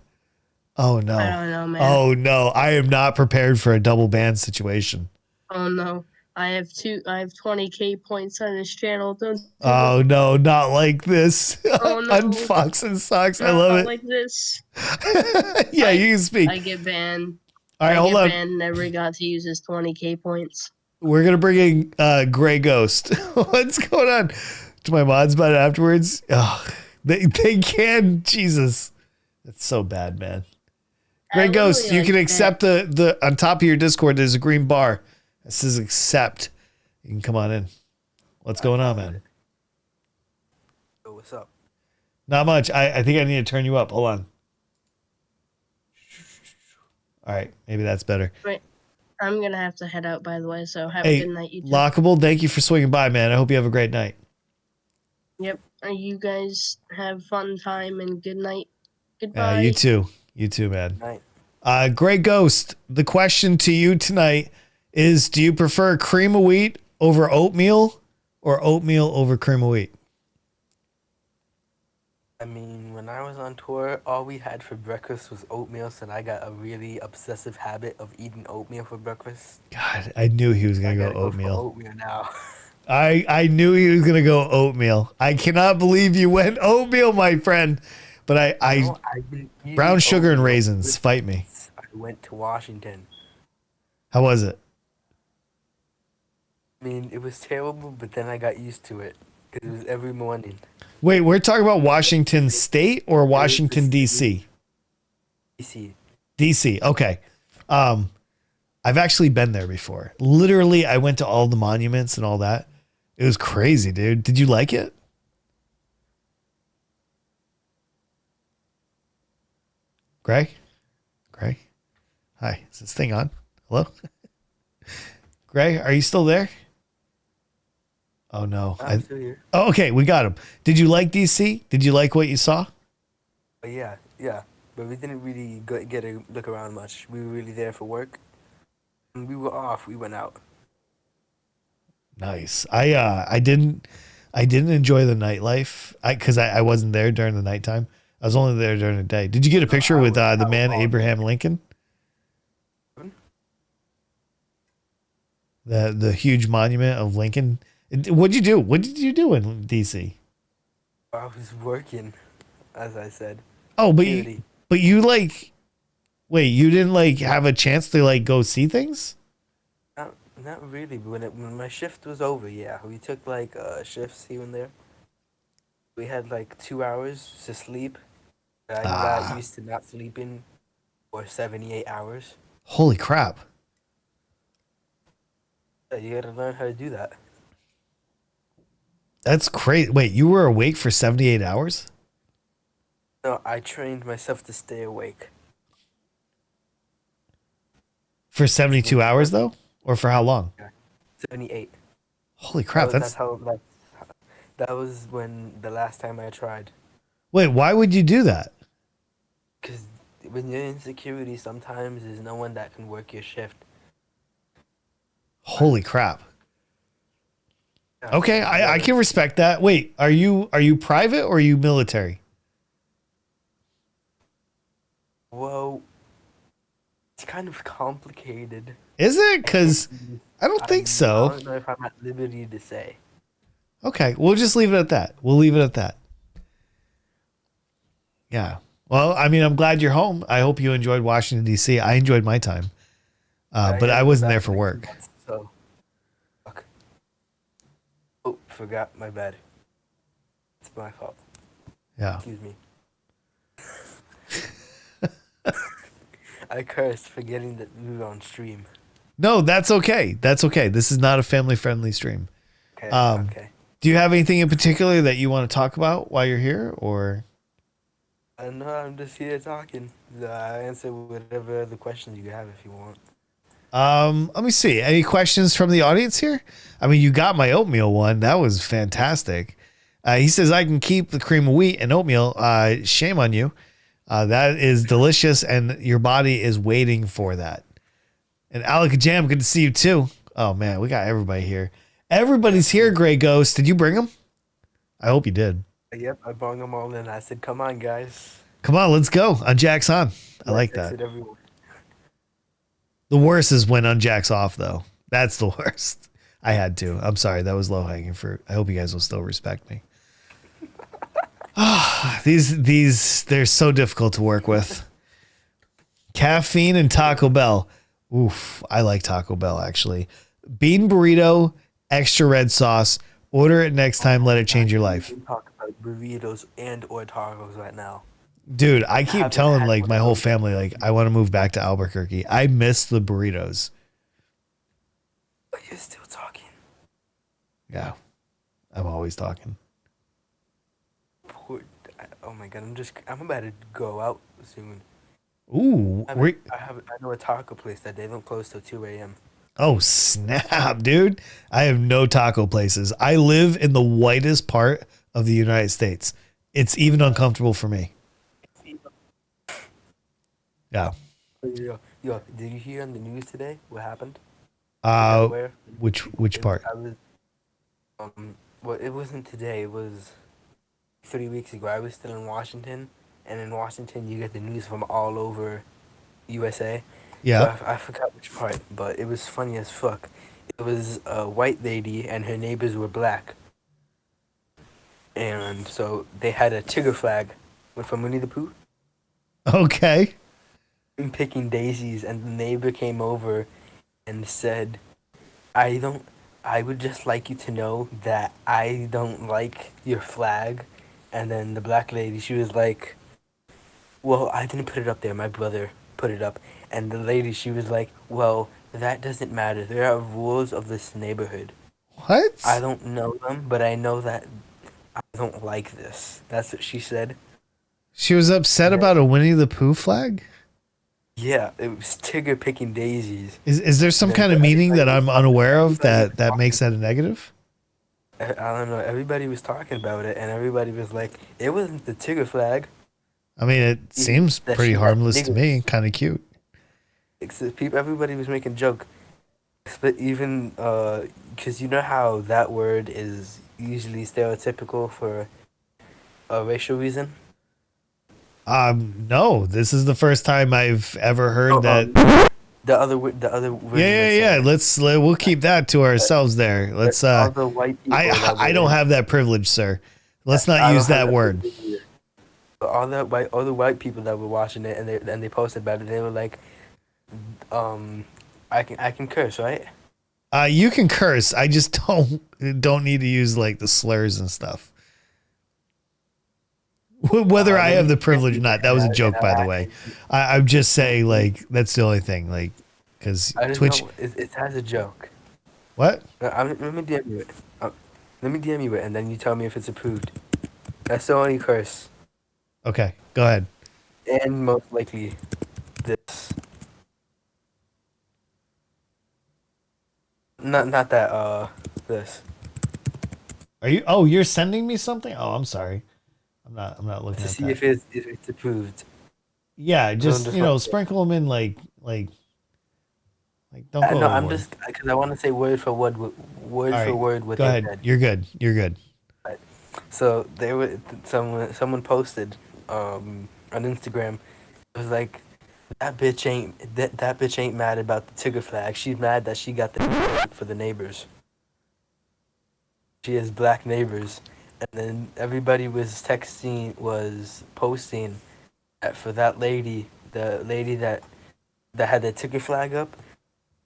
Oh no. I don't know, man. Oh no, I am not prepared for a double ban situation. Oh no. I have 20k points on this channel. Don't do Oh no, not like this. Oh, no. Unfox and Socks. I not love it. like this. Yeah, you can speak. I get banned. All right, hold on. Banned, never got to use his 20k points. We're gonna bring in Gray Ghost. What's going on? To my mods about it afterwards. Oh, they can. Jesus, that's so bad, man. Gray Ghost, you can accept the on top of your Discord. There's a green bar that says accept. You can come on in. What's going on, man? Yo, what's up? Not much. I think I need to turn you up. Hold on. All right, maybe that's better. Wait, I'm gonna have to head out, by the way. So have Hey, a good night, you two. Lockable, thank you for swinging by, man. I hope you have a great night. Yep. You guys have fun time and good night. Goodbye. You too. You too, man. Night. Gray Ghost, the question to you tonight is, do you prefer cream of wheat over oatmeal or oatmeal over cream of wheat? I mean, when I was on tour, all we had for breakfast was oatmeal, so I got a really obsessive habit of eating oatmeal for breakfast. God, I knew he was I going to gotta go go for oatmeal. oatmeal now. I knew he was going to go oatmeal. I cannot believe you went oatmeal, my friend. But No, I've been eating brown sugar and oatmeal raisins, fight me. since I went to Washington. How was it? I mean, it was terrible, but then I got used to it. It was every morning. Wait, we're talking about Washington State or Washington, D.C.? DC. DC. Okay. I've actually been there before. Literally, I went to all the monuments and all that. It was crazy, dude. Did you like it? Gray? Gray? Hi. Is this thing on? Hello? Gray, are you still there? Oh, no. I'm still here. Oh, okay. We got him. Did you like DC? Did you like what you saw? But yeah. But we didn't really get a look around much. We were really there for work. When we were off, we went out. Nice. I didn't enjoy the nightlife because I wasn't there during the nighttime. I was only there during the day. Did you get a picture with the man Abraham Lincoln? The huge monument of Lincoln. What'd you do? What did you do in DC? I was working, as I said. Oh, but Duty. you like, wait, you didn't like have a chance to like go see things? Not really. But when my shift was over, yeah, we took like shifts here and there. We had like 2 hours to sleep. I got used to not sleeping for 78 hours. Holy crap. Yeah, you gotta learn how to do that. That's crazy. Wait, you were awake for 78 hours? No, I trained myself to stay awake. For 72 hours though? Or for how long? 78. Holy crap. That was when the last time I tried. Wait, why would you do that? Because when you're in security, sometimes there's no one that can work your shift. Holy crap. Yeah, Okay, I can respect that. Wait, are you private or are you military? Well, it's kind of complicated. Is it? Because I don't think I so. don't know if I'm at liberty to say. Okay, we'll just leave it at that. We'll leave it at that. Yeah. Well, I mean, I'm glad you're home. I hope you enjoyed Washington, D.C. I enjoyed my time. But I wasn't there for work. So, fuck. Oh, forgot. My bad. It's my fault. Yeah. Excuse me. I cursed forgetting that we were on stream. No, that's okay. That's okay. This is not a family-friendly stream. Okay. Okay. Do you have anything in particular that you want to talk about while you're here, or? No, I'm just here talking. I answer whatever the questions you have if you want. Let me see. Any questions from the audience here? I mean, you got my oatmeal one. That was fantastic. He says, I can keep the cream of wheat and oatmeal. Shame on you. That is delicious, and your body is waiting for that. And Alec Jam, good to see you too. Oh, man, we got everybody here. Everybody's here, Gray Ghost. Did you bring them? I hope you did. Yep, I brought them all in. I said, come on, guys. Come on, let's go. Unjack's on. I like that. The worst is when Unjack's off, though. That's the worst. I had to. I'm sorry. That was low-hanging fruit. I hope you guys will still respect me. These, they're so difficult to work with. Caffeine and Taco Bell. Oof, I like Taco Bell, actually. Bean burrito, extra red sauce. Order it next time. Let it change your life. We can talk about burritos and or tacos right now. Dude, I keep telling like my whole family, like I want to move back to Albuquerque. I miss the burritos. But you're still talking. Yeah, I'm always talking. Oh my god, I'm about to go out soon. Ooh, I know a taco place that they don't close till 2 a.m. Oh snap, dude! I have no taco places. I live in the whitest part of the United States. It's even uncomfortable for me. Yeah. Yo, did you hear on the news today what happened? Which part? I was, well, it wasn't today. It was 3 weeks ago. I was still in Washington, and in Washington, you get the news from all over USA. Yeah. So I forgot which part, but it was funny as fuck. It was a white lady, and her neighbors were black. And so they had a Tigger flag from Winnie the Pooh. Okay. Picking daisies, and the neighbor came over and said, I would just like you to know that I don't like your flag. And then the black lady, she was like, well, I didn't put it up there, my brother put it up. And the lady, she was like, well, that doesn't matter, there are rules of this neighborhood. What? I don't know them, but I know that I don't like this. That's what she said. She was upset about a Winnie the Pooh flag? Yeah, it was Tigger picking daisies. Is there some kind of meaning that I'm unaware of that makes that a negative? I don't know. Everybody was talking about it, and everybody was like, it wasn't the Tigger flag. I mean, it seems that pretty she liked harmless to me. niggers. Kind of cute. Everybody was making joke, but even because you know how that word is usually stereotypical for a racial reason. No, this is the first time I've ever heard that. The other word Yeah. We'll keep that to ourselves there. Let's. all the white people I don't have that privilege, sir. Let's not use that word. But all the white people that were watching it and they posted about it, they were like, I can curse, right? You can curse. I just don't need to use like the slurs and stuff. Whether I have the privilege or not, that was a joke, by the way. I'm just saying, like, that's the only thing, like, because Twitch. It has a joke. What? Let me DM you it. Let me DM you it, and then you tell me if it's approved. That's the only curse, Okay, go ahead. and most likely this. Not that this. Are you? Oh, you're sending me something? Oh, I'm sorry. I'm not looking To at see that. if it's approved. Yeah, just just sprinkle them in like don't go. No, I'm overboard. just because I want to say word for word, All for right, word what go they ahead. said. You're good. You're good. So they were someone posted on Instagram. It was like that bitch ain't mad about the Tigger flag. She's mad that she got the for the neighbors. She has black neighbors, and then everybody was posting that for that lady, the lady that had the Tigger flag up.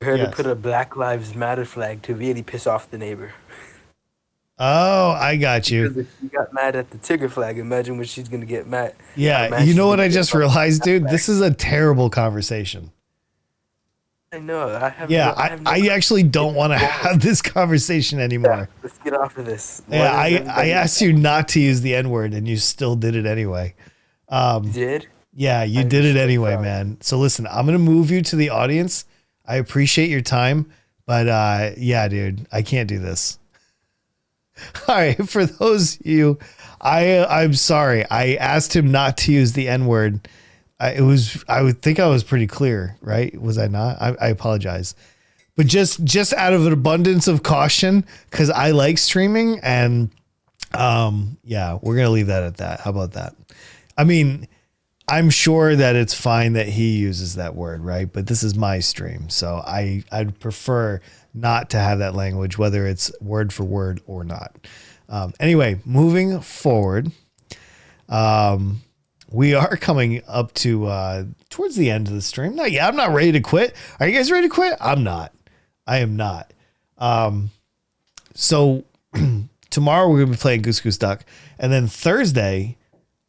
For her to Yes. put a Black Lives Matter flag to really piss off the neighbor. Oh, I got you. Because if she got mad at the Tigger flag, imagine what she's gonna get mad. Yeah, you know what I just realized, dude? This is a terrible conversation. I know. I actually don't want to have this conversation anymore. Let's get off of this. Yeah, I asked you not to use the N-word and you still did it anyway. You did? Yeah, you I'm did it so anyway, sorry. man. So listen, I'm going to move you to the audience. I appreciate your time, but yeah, dude, I can't do this. All right, for those of you, I'm sorry. I asked him not to use the N-word. I would think I was pretty clear, right? Was I not? I apologize. But just out of an abundance of caution, because I like streaming, and yeah, we're gonna leave that at that. How about that? I mean, I'm sure that it's fine that he uses that word, right? But this is my stream, so I'd prefer not to have that language, whether it's word for word or not. Anyway, moving forward, we are coming up to towards the end of the stream. I'm not ready to quit. Are you guys ready to quit? I'm not. I am not. So tomorrow we're gonna be playing Goose Goose Duck, and then Thursday,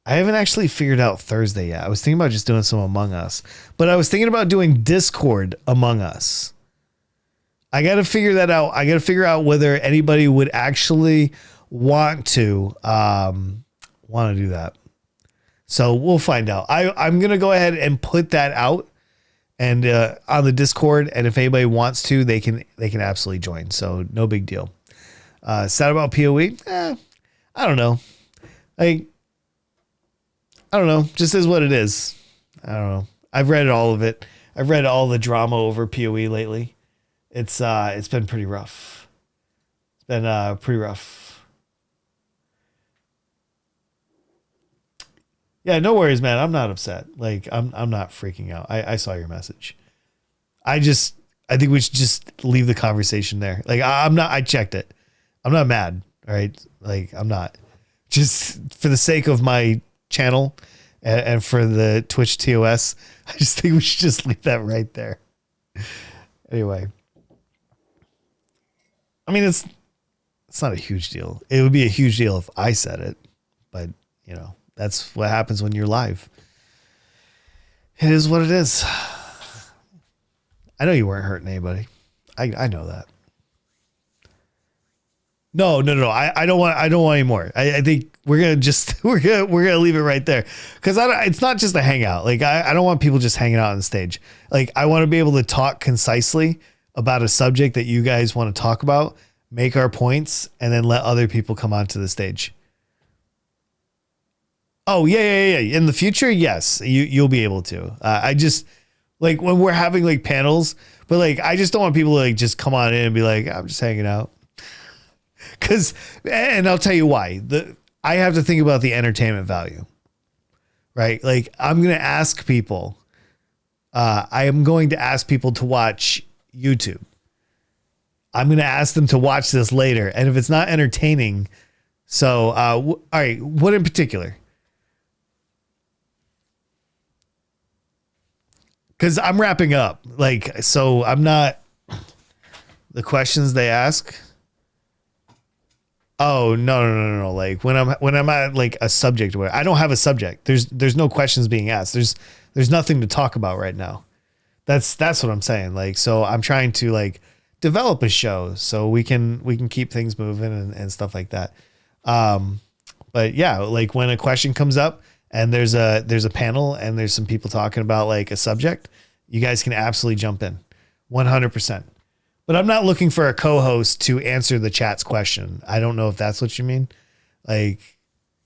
I haven't actually figured out Thursday yet. I was thinking about just doing some Among Us, but I was thinking about doing Discord Among Us. I got to figure that out. I got to figure out whether anybody would actually want to do that. So we'll find out. I'm going to go ahead and put that out and on the Discord. And if anybody wants to, they can absolutely join. So no big deal. Sad about PoE? I don't know. I don't know. Just is what it is. I don't know. I've read all of it. I've read all the drama over PoE lately. It's been pretty rough. It's been pretty rough. Yeah, no worries, man. I'm not upset. Like I'm not freaking out. I saw your message. I think we should just leave the conversation there. Like I'm not. I checked it. I'm not mad. All right. Like I'm not. Just for the sake of my channel and for the Twitch TOS, I just think we should just leave that right there. Anyway. I mean, it's not a huge deal. It would be a huge deal if I said it, but you know, that's what happens when you're live. It is what it is. I know you weren't hurting anybody. I know that. No. I don't want any more. I think we're gonna leave it right there because it's not just a hangout. Like I don't want people just hanging out on the stage. Like I want to be able to talk concisely about a subject that you guys want to talk about, make our points, and then let other people come onto the stage. Oh yeah. In the future, yes, you'll be able to. I just like when we're having like panels, but like I just don't want people to like just come on in and be like, I'm just hanging out. And I'll tell you why. I have to think about the entertainment value, right? Like I'm going to ask people. I am going to ask people to watch YouTube. I'm going to ask them to watch this later, and if it's not entertaining, so all right, what in particular? Because I'm wrapping up, like, so I'm not the questions they ask. Oh no! Like when I'm at like a subject where I don't have a subject, there's no questions being asked. There's nothing to talk about right now. That's what I'm saying. Like, so I'm trying to like develop a show so we can keep things moving and stuff like that. But yeah, like when a question comes up and there's a panel and there's some people talking about like a subject, you guys can absolutely jump in 100%. But I'm not looking for a co-host to answer the chat's question. I don't know if that's what you mean. Like,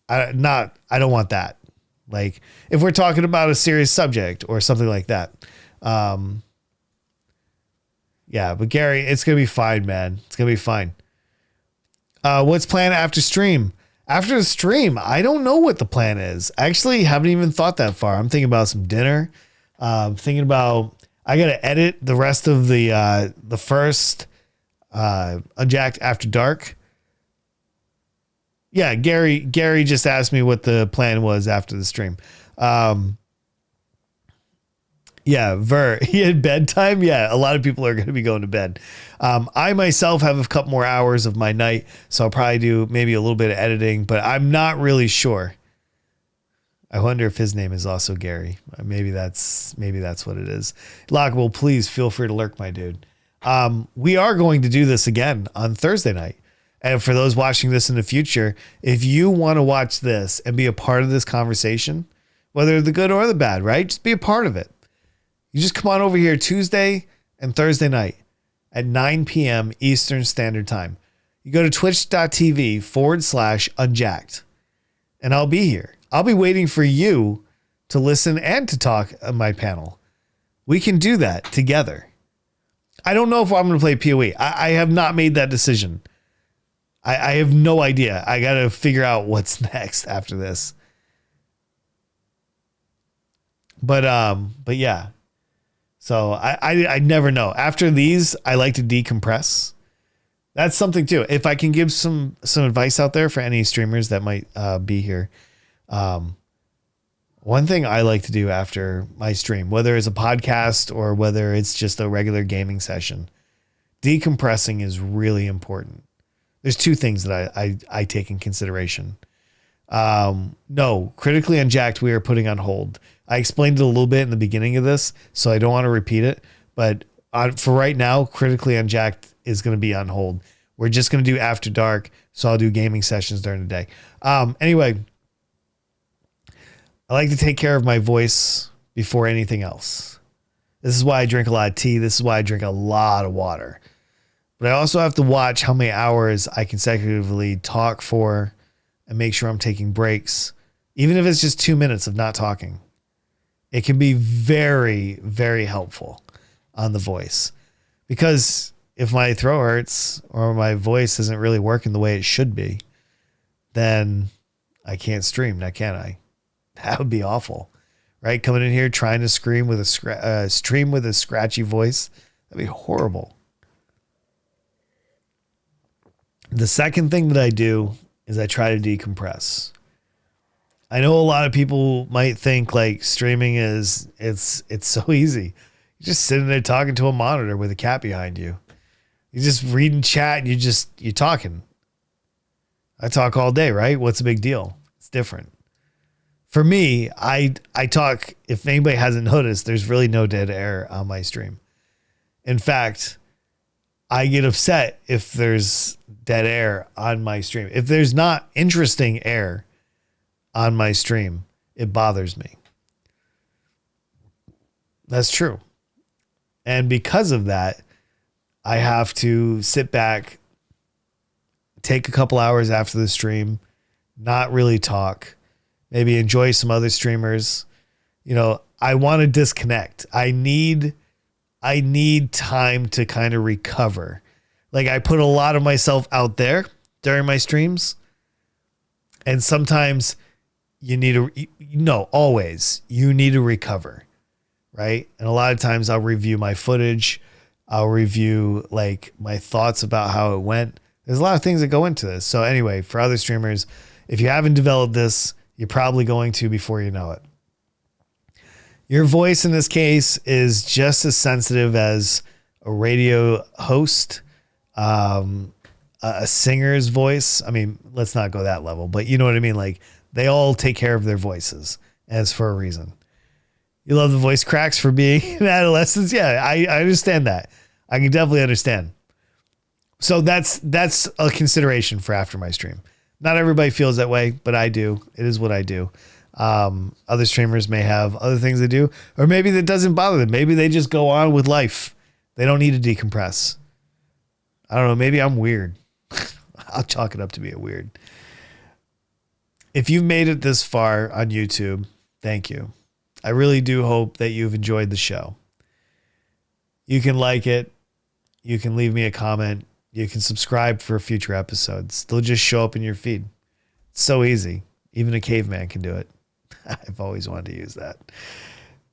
I don't want that. Like, if we're talking about a serious subject or something like that. Yeah, but Gary, it's going to be fine, man. It's going to be fine. What's planned after stream? After the stream, I don't know what the plan is. I actually haven't even thought that far. I'm thinking about some dinner. Thinking about, I got to edit the rest of the first Unjacked After Dark. Yeah, Gary just asked me what the plan was after the stream. Yeah, he had bedtime. Yeah, a lot of people are going to be going to bed. I myself have a couple more hours of my night, so I'll probably do maybe a little bit of editing, but I'm not really sure. I wonder if his name is also Gary. Maybe that's what it is. Lockable, please feel free to lurk, my dude. We are going to do this again on Thursday night. And for those watching this in the future, if you want to watch this and be a part of this conversation, whether the good or the bad, right? Just be a part of it. You just come on over here Tuesday and Thursday night at 9 p.m. Eastern Standard Time. You go to twitch.tv/unjacked and I'll be here. I'll be waiting for you to listen and to talk on my panel. We can do that together. I don't know if I'm going to play PoE. I have not made that decision. I have no idea. I got to figure out what's next after this. But yeah. So I never know. After these, I like to decompress. That's something too. If I can give some advice out there for any streamers that might be here. One thing I like to do after my stream, whether it's a podcast or whether it's just a regular gaming session, decompressing is really important. There's two things that I take in consideration. No, Critically Unjacked, we are putting on hold. I explained it a little bit in the beginning of this, so I don't want to repeat it. But for right now, Critically Unjacked is going to be on hold. We're just going to do After Dark, so I'll do gaming sessions during the day. Anyway, I like to take care of my voice before anything else. This is why I drink a lot of tea. This is why I drink a lot of water. But I also have to watch how many hours I consecutively talk for and make sure I'm taking breaks. Even if it's just 2 minutes of not talking, it can be very, very helpful on the voice. Because if my throat hurts or my voice isn't really working the way it should be, then I can't stream, now can I? That would be awful, right? Coming in here trying to stream with a scratchy voice, that'd be horrible. The second thing that I do is I try to decompress. I know a lot of people might think like streaming is it's so easy. You're just sitting there talking to a monitor with a cat behind you. You're just reading chat and you're talking. I talk all day, right? What's the big deal? It's different. For me, I talk, if anybody hasn't noticed, there's really no dead air on my stream. In fact, I get upset if there's dead air on my stream. If there's not interesting air on my stream, it bothers me. That's true. And because of that, I have to sit back, take a couple hours after the stream, not really talk, maybe enjoy some other streamers. You know, I want to disconnect. I need time to kind of recover. Like I put a lot of myself out there during my streams. And sometimes you need to, always you need to recover. Right. And a lot of times I'll review my footage. I'll review like my thoughts about how it went. There's a lot of things that go into this. So anyway, for other streamers, if you haven't developed this, you're probably going to before you know it. Your voice in this case is just as sensitive as a radio host, a singer's voice. I mean, let's not go that level, but you know what I mean? Like they all take care of their voices, and it's for a reason. You love the voice cracks for being in adolescence? Yeah, I understand that. I can definitely understand. So that's a consideration for after my stream. Not everybody feels that way, but I do. It is what I do. Other streamers may have other things they do, or maybe that doesn't bother them. Maybe they just go on with life. They don't need to decompress. I don't know. Maybe I'm weird. I'll chalk it up to being weird. If you've made it this far on YouTube, thank you. I really do hope that you've enjoyed the show. You can like it. You can leave me a comment. You can subscribe for future episodes. They'll just show up in your feed. It's so easy. Even a caveman can do it. I've always wanted to use that.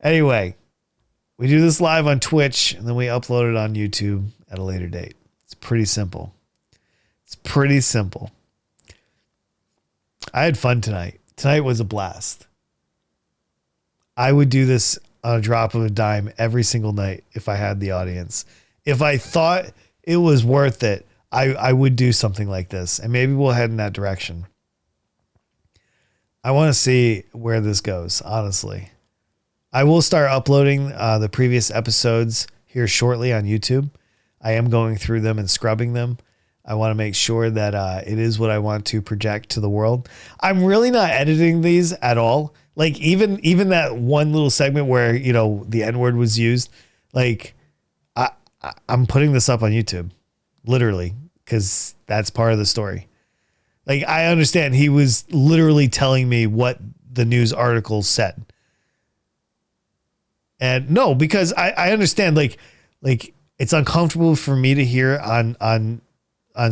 Anyway, we do this live on Twitch, and then we upload it on YouTube at a later date. It's pretty simple. It's pretty simple. I had fun tonight. Tonight was a blast. I would do this on a drop of a dime every single night if I had the audience. If I thought it was worth it, I would do something like this, and maybe we'll head in that direction. I want to see where this goes, honestly. I will start uploading the previous episodes here shortly on YouTube. I am going through them and scrubbing them. I want to make sure that it is what I want to project to the world. I'm really not editing these at all. Like even that one little segment where, the N-word was used, like I'm putting this up on YouTube, literally, because that's part of the story. Like, I understand he was literally telling me what the news article said. And no, because I understand, like it's uncomfortable for me to hear on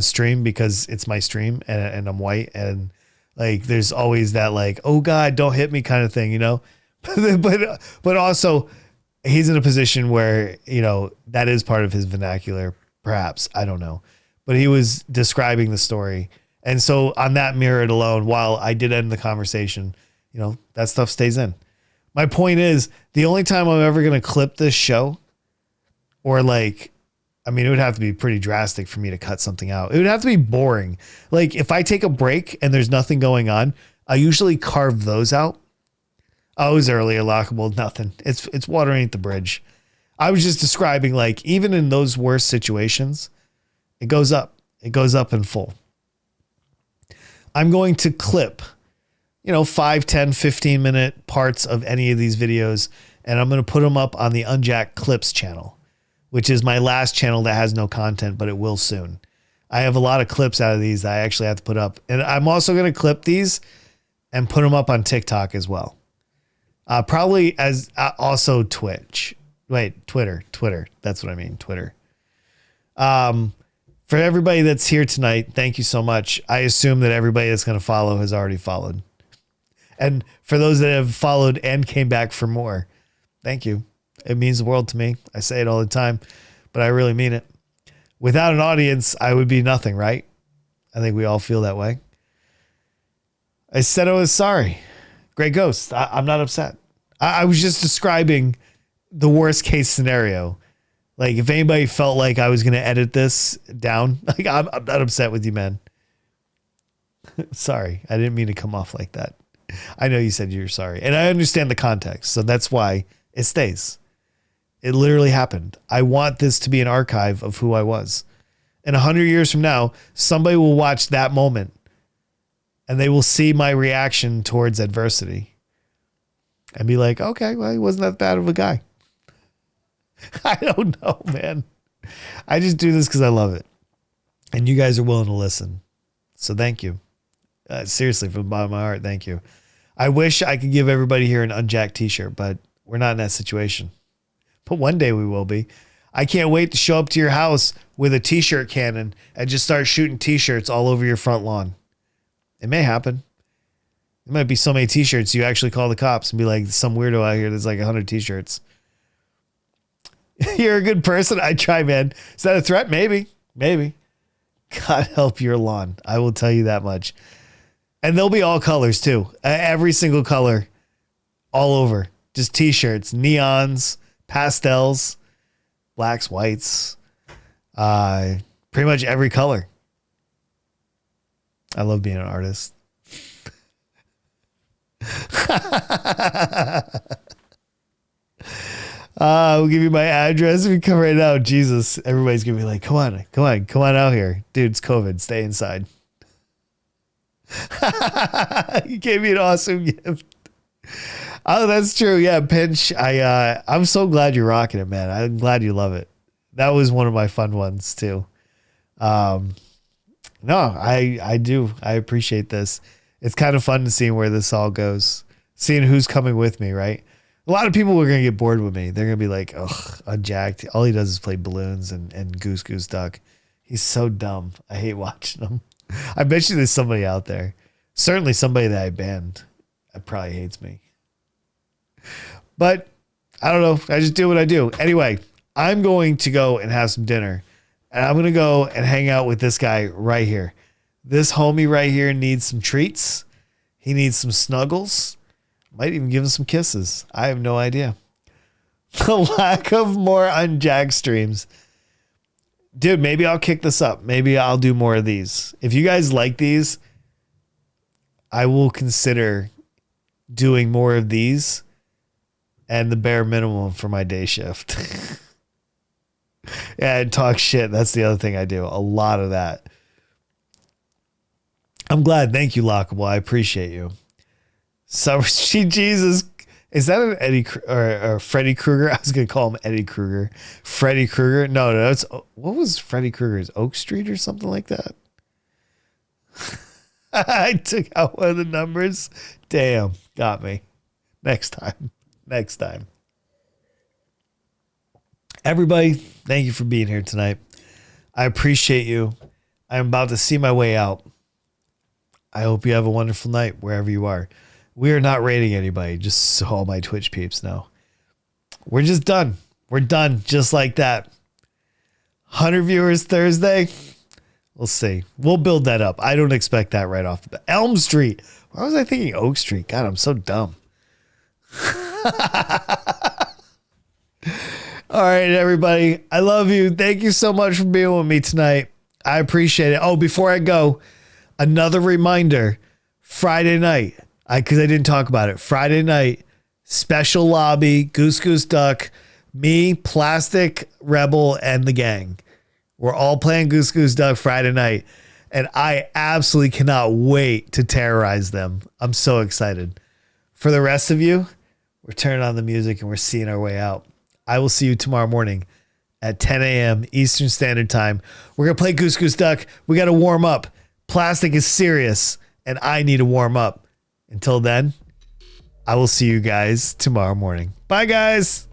stream because it's my stream and I'm white. And like, there's always that like, oh God, don't hit me kind of thing, but also he's in a position where, that is part of his vernacular, perhaps. I don't know. But he was describing the story. And so on that merit alone, while I did end the conversation, that stuff stays in. My point is, the only time I'm ever going to clip this show, or it would have to be pretty drastic for me to cut something out. It would have to be boring. Like if I take a break and there's nothing going on, I usually carve those out. Oh, it was earlier, lockable, nothing. It's water ain't the bridge. I was just describing, like, even in those worst situations, it goes up. It goes up in full. I'm going to clip, 5, 10, 15-minute parts of any of these videos, and I'm going to put them up on the Unjacked Clips channel, which is my last channel that has no content, but it will soon. I have a lot of clips out of these that I actually have to put up. And I'm also going to clip these and put them up on TikTok as well. Probably as also Twitch. Wait, Twitter. That's what I mean. Twitter. For everybody that's here tonight, thank you so much. I assume that everybody that's going to follow has already followed. And for those that have followed and came back for more, thank you. It means the world to me. I say it all the time, but I really mean it. Without an audience, I would be nothing, right? I think we all feel that way. I said I was sorry. Great Ghost. I'm not upset. I was just describing the worst case scenario. Like if anybody felt like I was going to edit this down, like I'm not upset with you, man. Sorry. I didn't mean to come off like that. I know you said you're sorry, and I understand the context. So that's why it stays. It literally happened. I want this to be an archive of who I was. And 100 years from now, somebody will watch that moment and they will see my reaction towards adversity and be like, okay, well, he wasn't that bad of a guy. I don't know, man. I just do this because I love it. And you guys are willing to listen. So thank you. Seriously, from the bottom of my heart, thank you. I wish I could give everybody here an unjacked t-shirt, but we're not in that situation. But one day we will be. I can't wait to show up to your house with a t-shirt cannon and just start shooting t-shirts all over your front lawn. It may happen. There might be so many t-shirts you actually call the cops and be like, some weirdo out here that's like 100 t-shirts. You're a good person. I try, man. Is that a threat? Maybe. God help your lawn. I will tell you that much. And they'll be all colors too. Every single color. All over. Just t-shirts, neons, pastels, blacks, whites. Pretty much every color. I love being an artist. We'll give you my address if you come right now. Jesus, everybody's gonna be like, come on out here. Dude, it's COVID. Stay inside. You gave me an awesome gift. Oh, that's true. Yeah, Pinch. I'm so glad you're rocking it, man. I'm glad you love it. That was one of my fun ones too. No, I do. I appreciate this. It's kind of fun to see where this all goes. Seeing who's coming with me, right? A lot of people are going to get bored with me. They're going to be like, ugh, unjacked. All he does is play balloons and Goose Goose Duck. He's so dumb. I hate watching him. I bet you there's somebody out there. Certainly somebody that I banned that probably hates me. But I don't know. I just do what I do. Anyway, I'm going to go and have some dinner. And I'm going to go and hang out with this guy right here. This homie right here needs some treats. He needs some snuggles. Might even give him some kisses. I have no idea. The lack of more unjacked streams. Dude, maybe I'll kick this up. Maybe I'll do more of these. If you guys like these, I will consider doing more of these and the bare minimum for my day shift. Yeah, and talk shit. That's the other thing I do. A lot of that. I'm glad. Thank you, Lockable. I appreciate you. So, Jesus, is that an Eddie or Freddy Krueger? I was going to call him Eddie Krueger. Freddy Krueger? No, it's what was Freddy Krueger's? Oak Street or something like that? I took out one of the numbers. Damn, got me. Next time. Everybody, thank you for being here tonight. I appreciate you. I'm about to see my way out. I hope you have a wonderful night wherever you are. We are not rating anybody, just so all my Twitch peeps know. We're just done. We're done just like that. 100 viewers Thursday. We'll see. We'll build that up. I don't expect that right off the bat. Elm Street. Why was I thinking Oak Street? God, I'm so dumb. All right, everybody. I love you. Thank you so much for being with me tonight. I appreciate it. Oh, before I go, another reminder. Friday night. Because I didn't talk about it. Friday night, special lobby, Goose Goose Duck, me, Plastic Rebel, and the gang. We're all playing Goose Goose Duck Friday night, and I absolutely cannot wait to terrorize them. I'm so excited. For the rest of you, we're turning on the music and we're seeing our way out. I will see you tomorrow morning at 10 a.m. Eastern Standard Time. We're going to play Goose Goose Duck. We got to warm up. Plastic is serious, and I need to warm up. Until then, I will see you guys tomorrow morning. Bye, guys.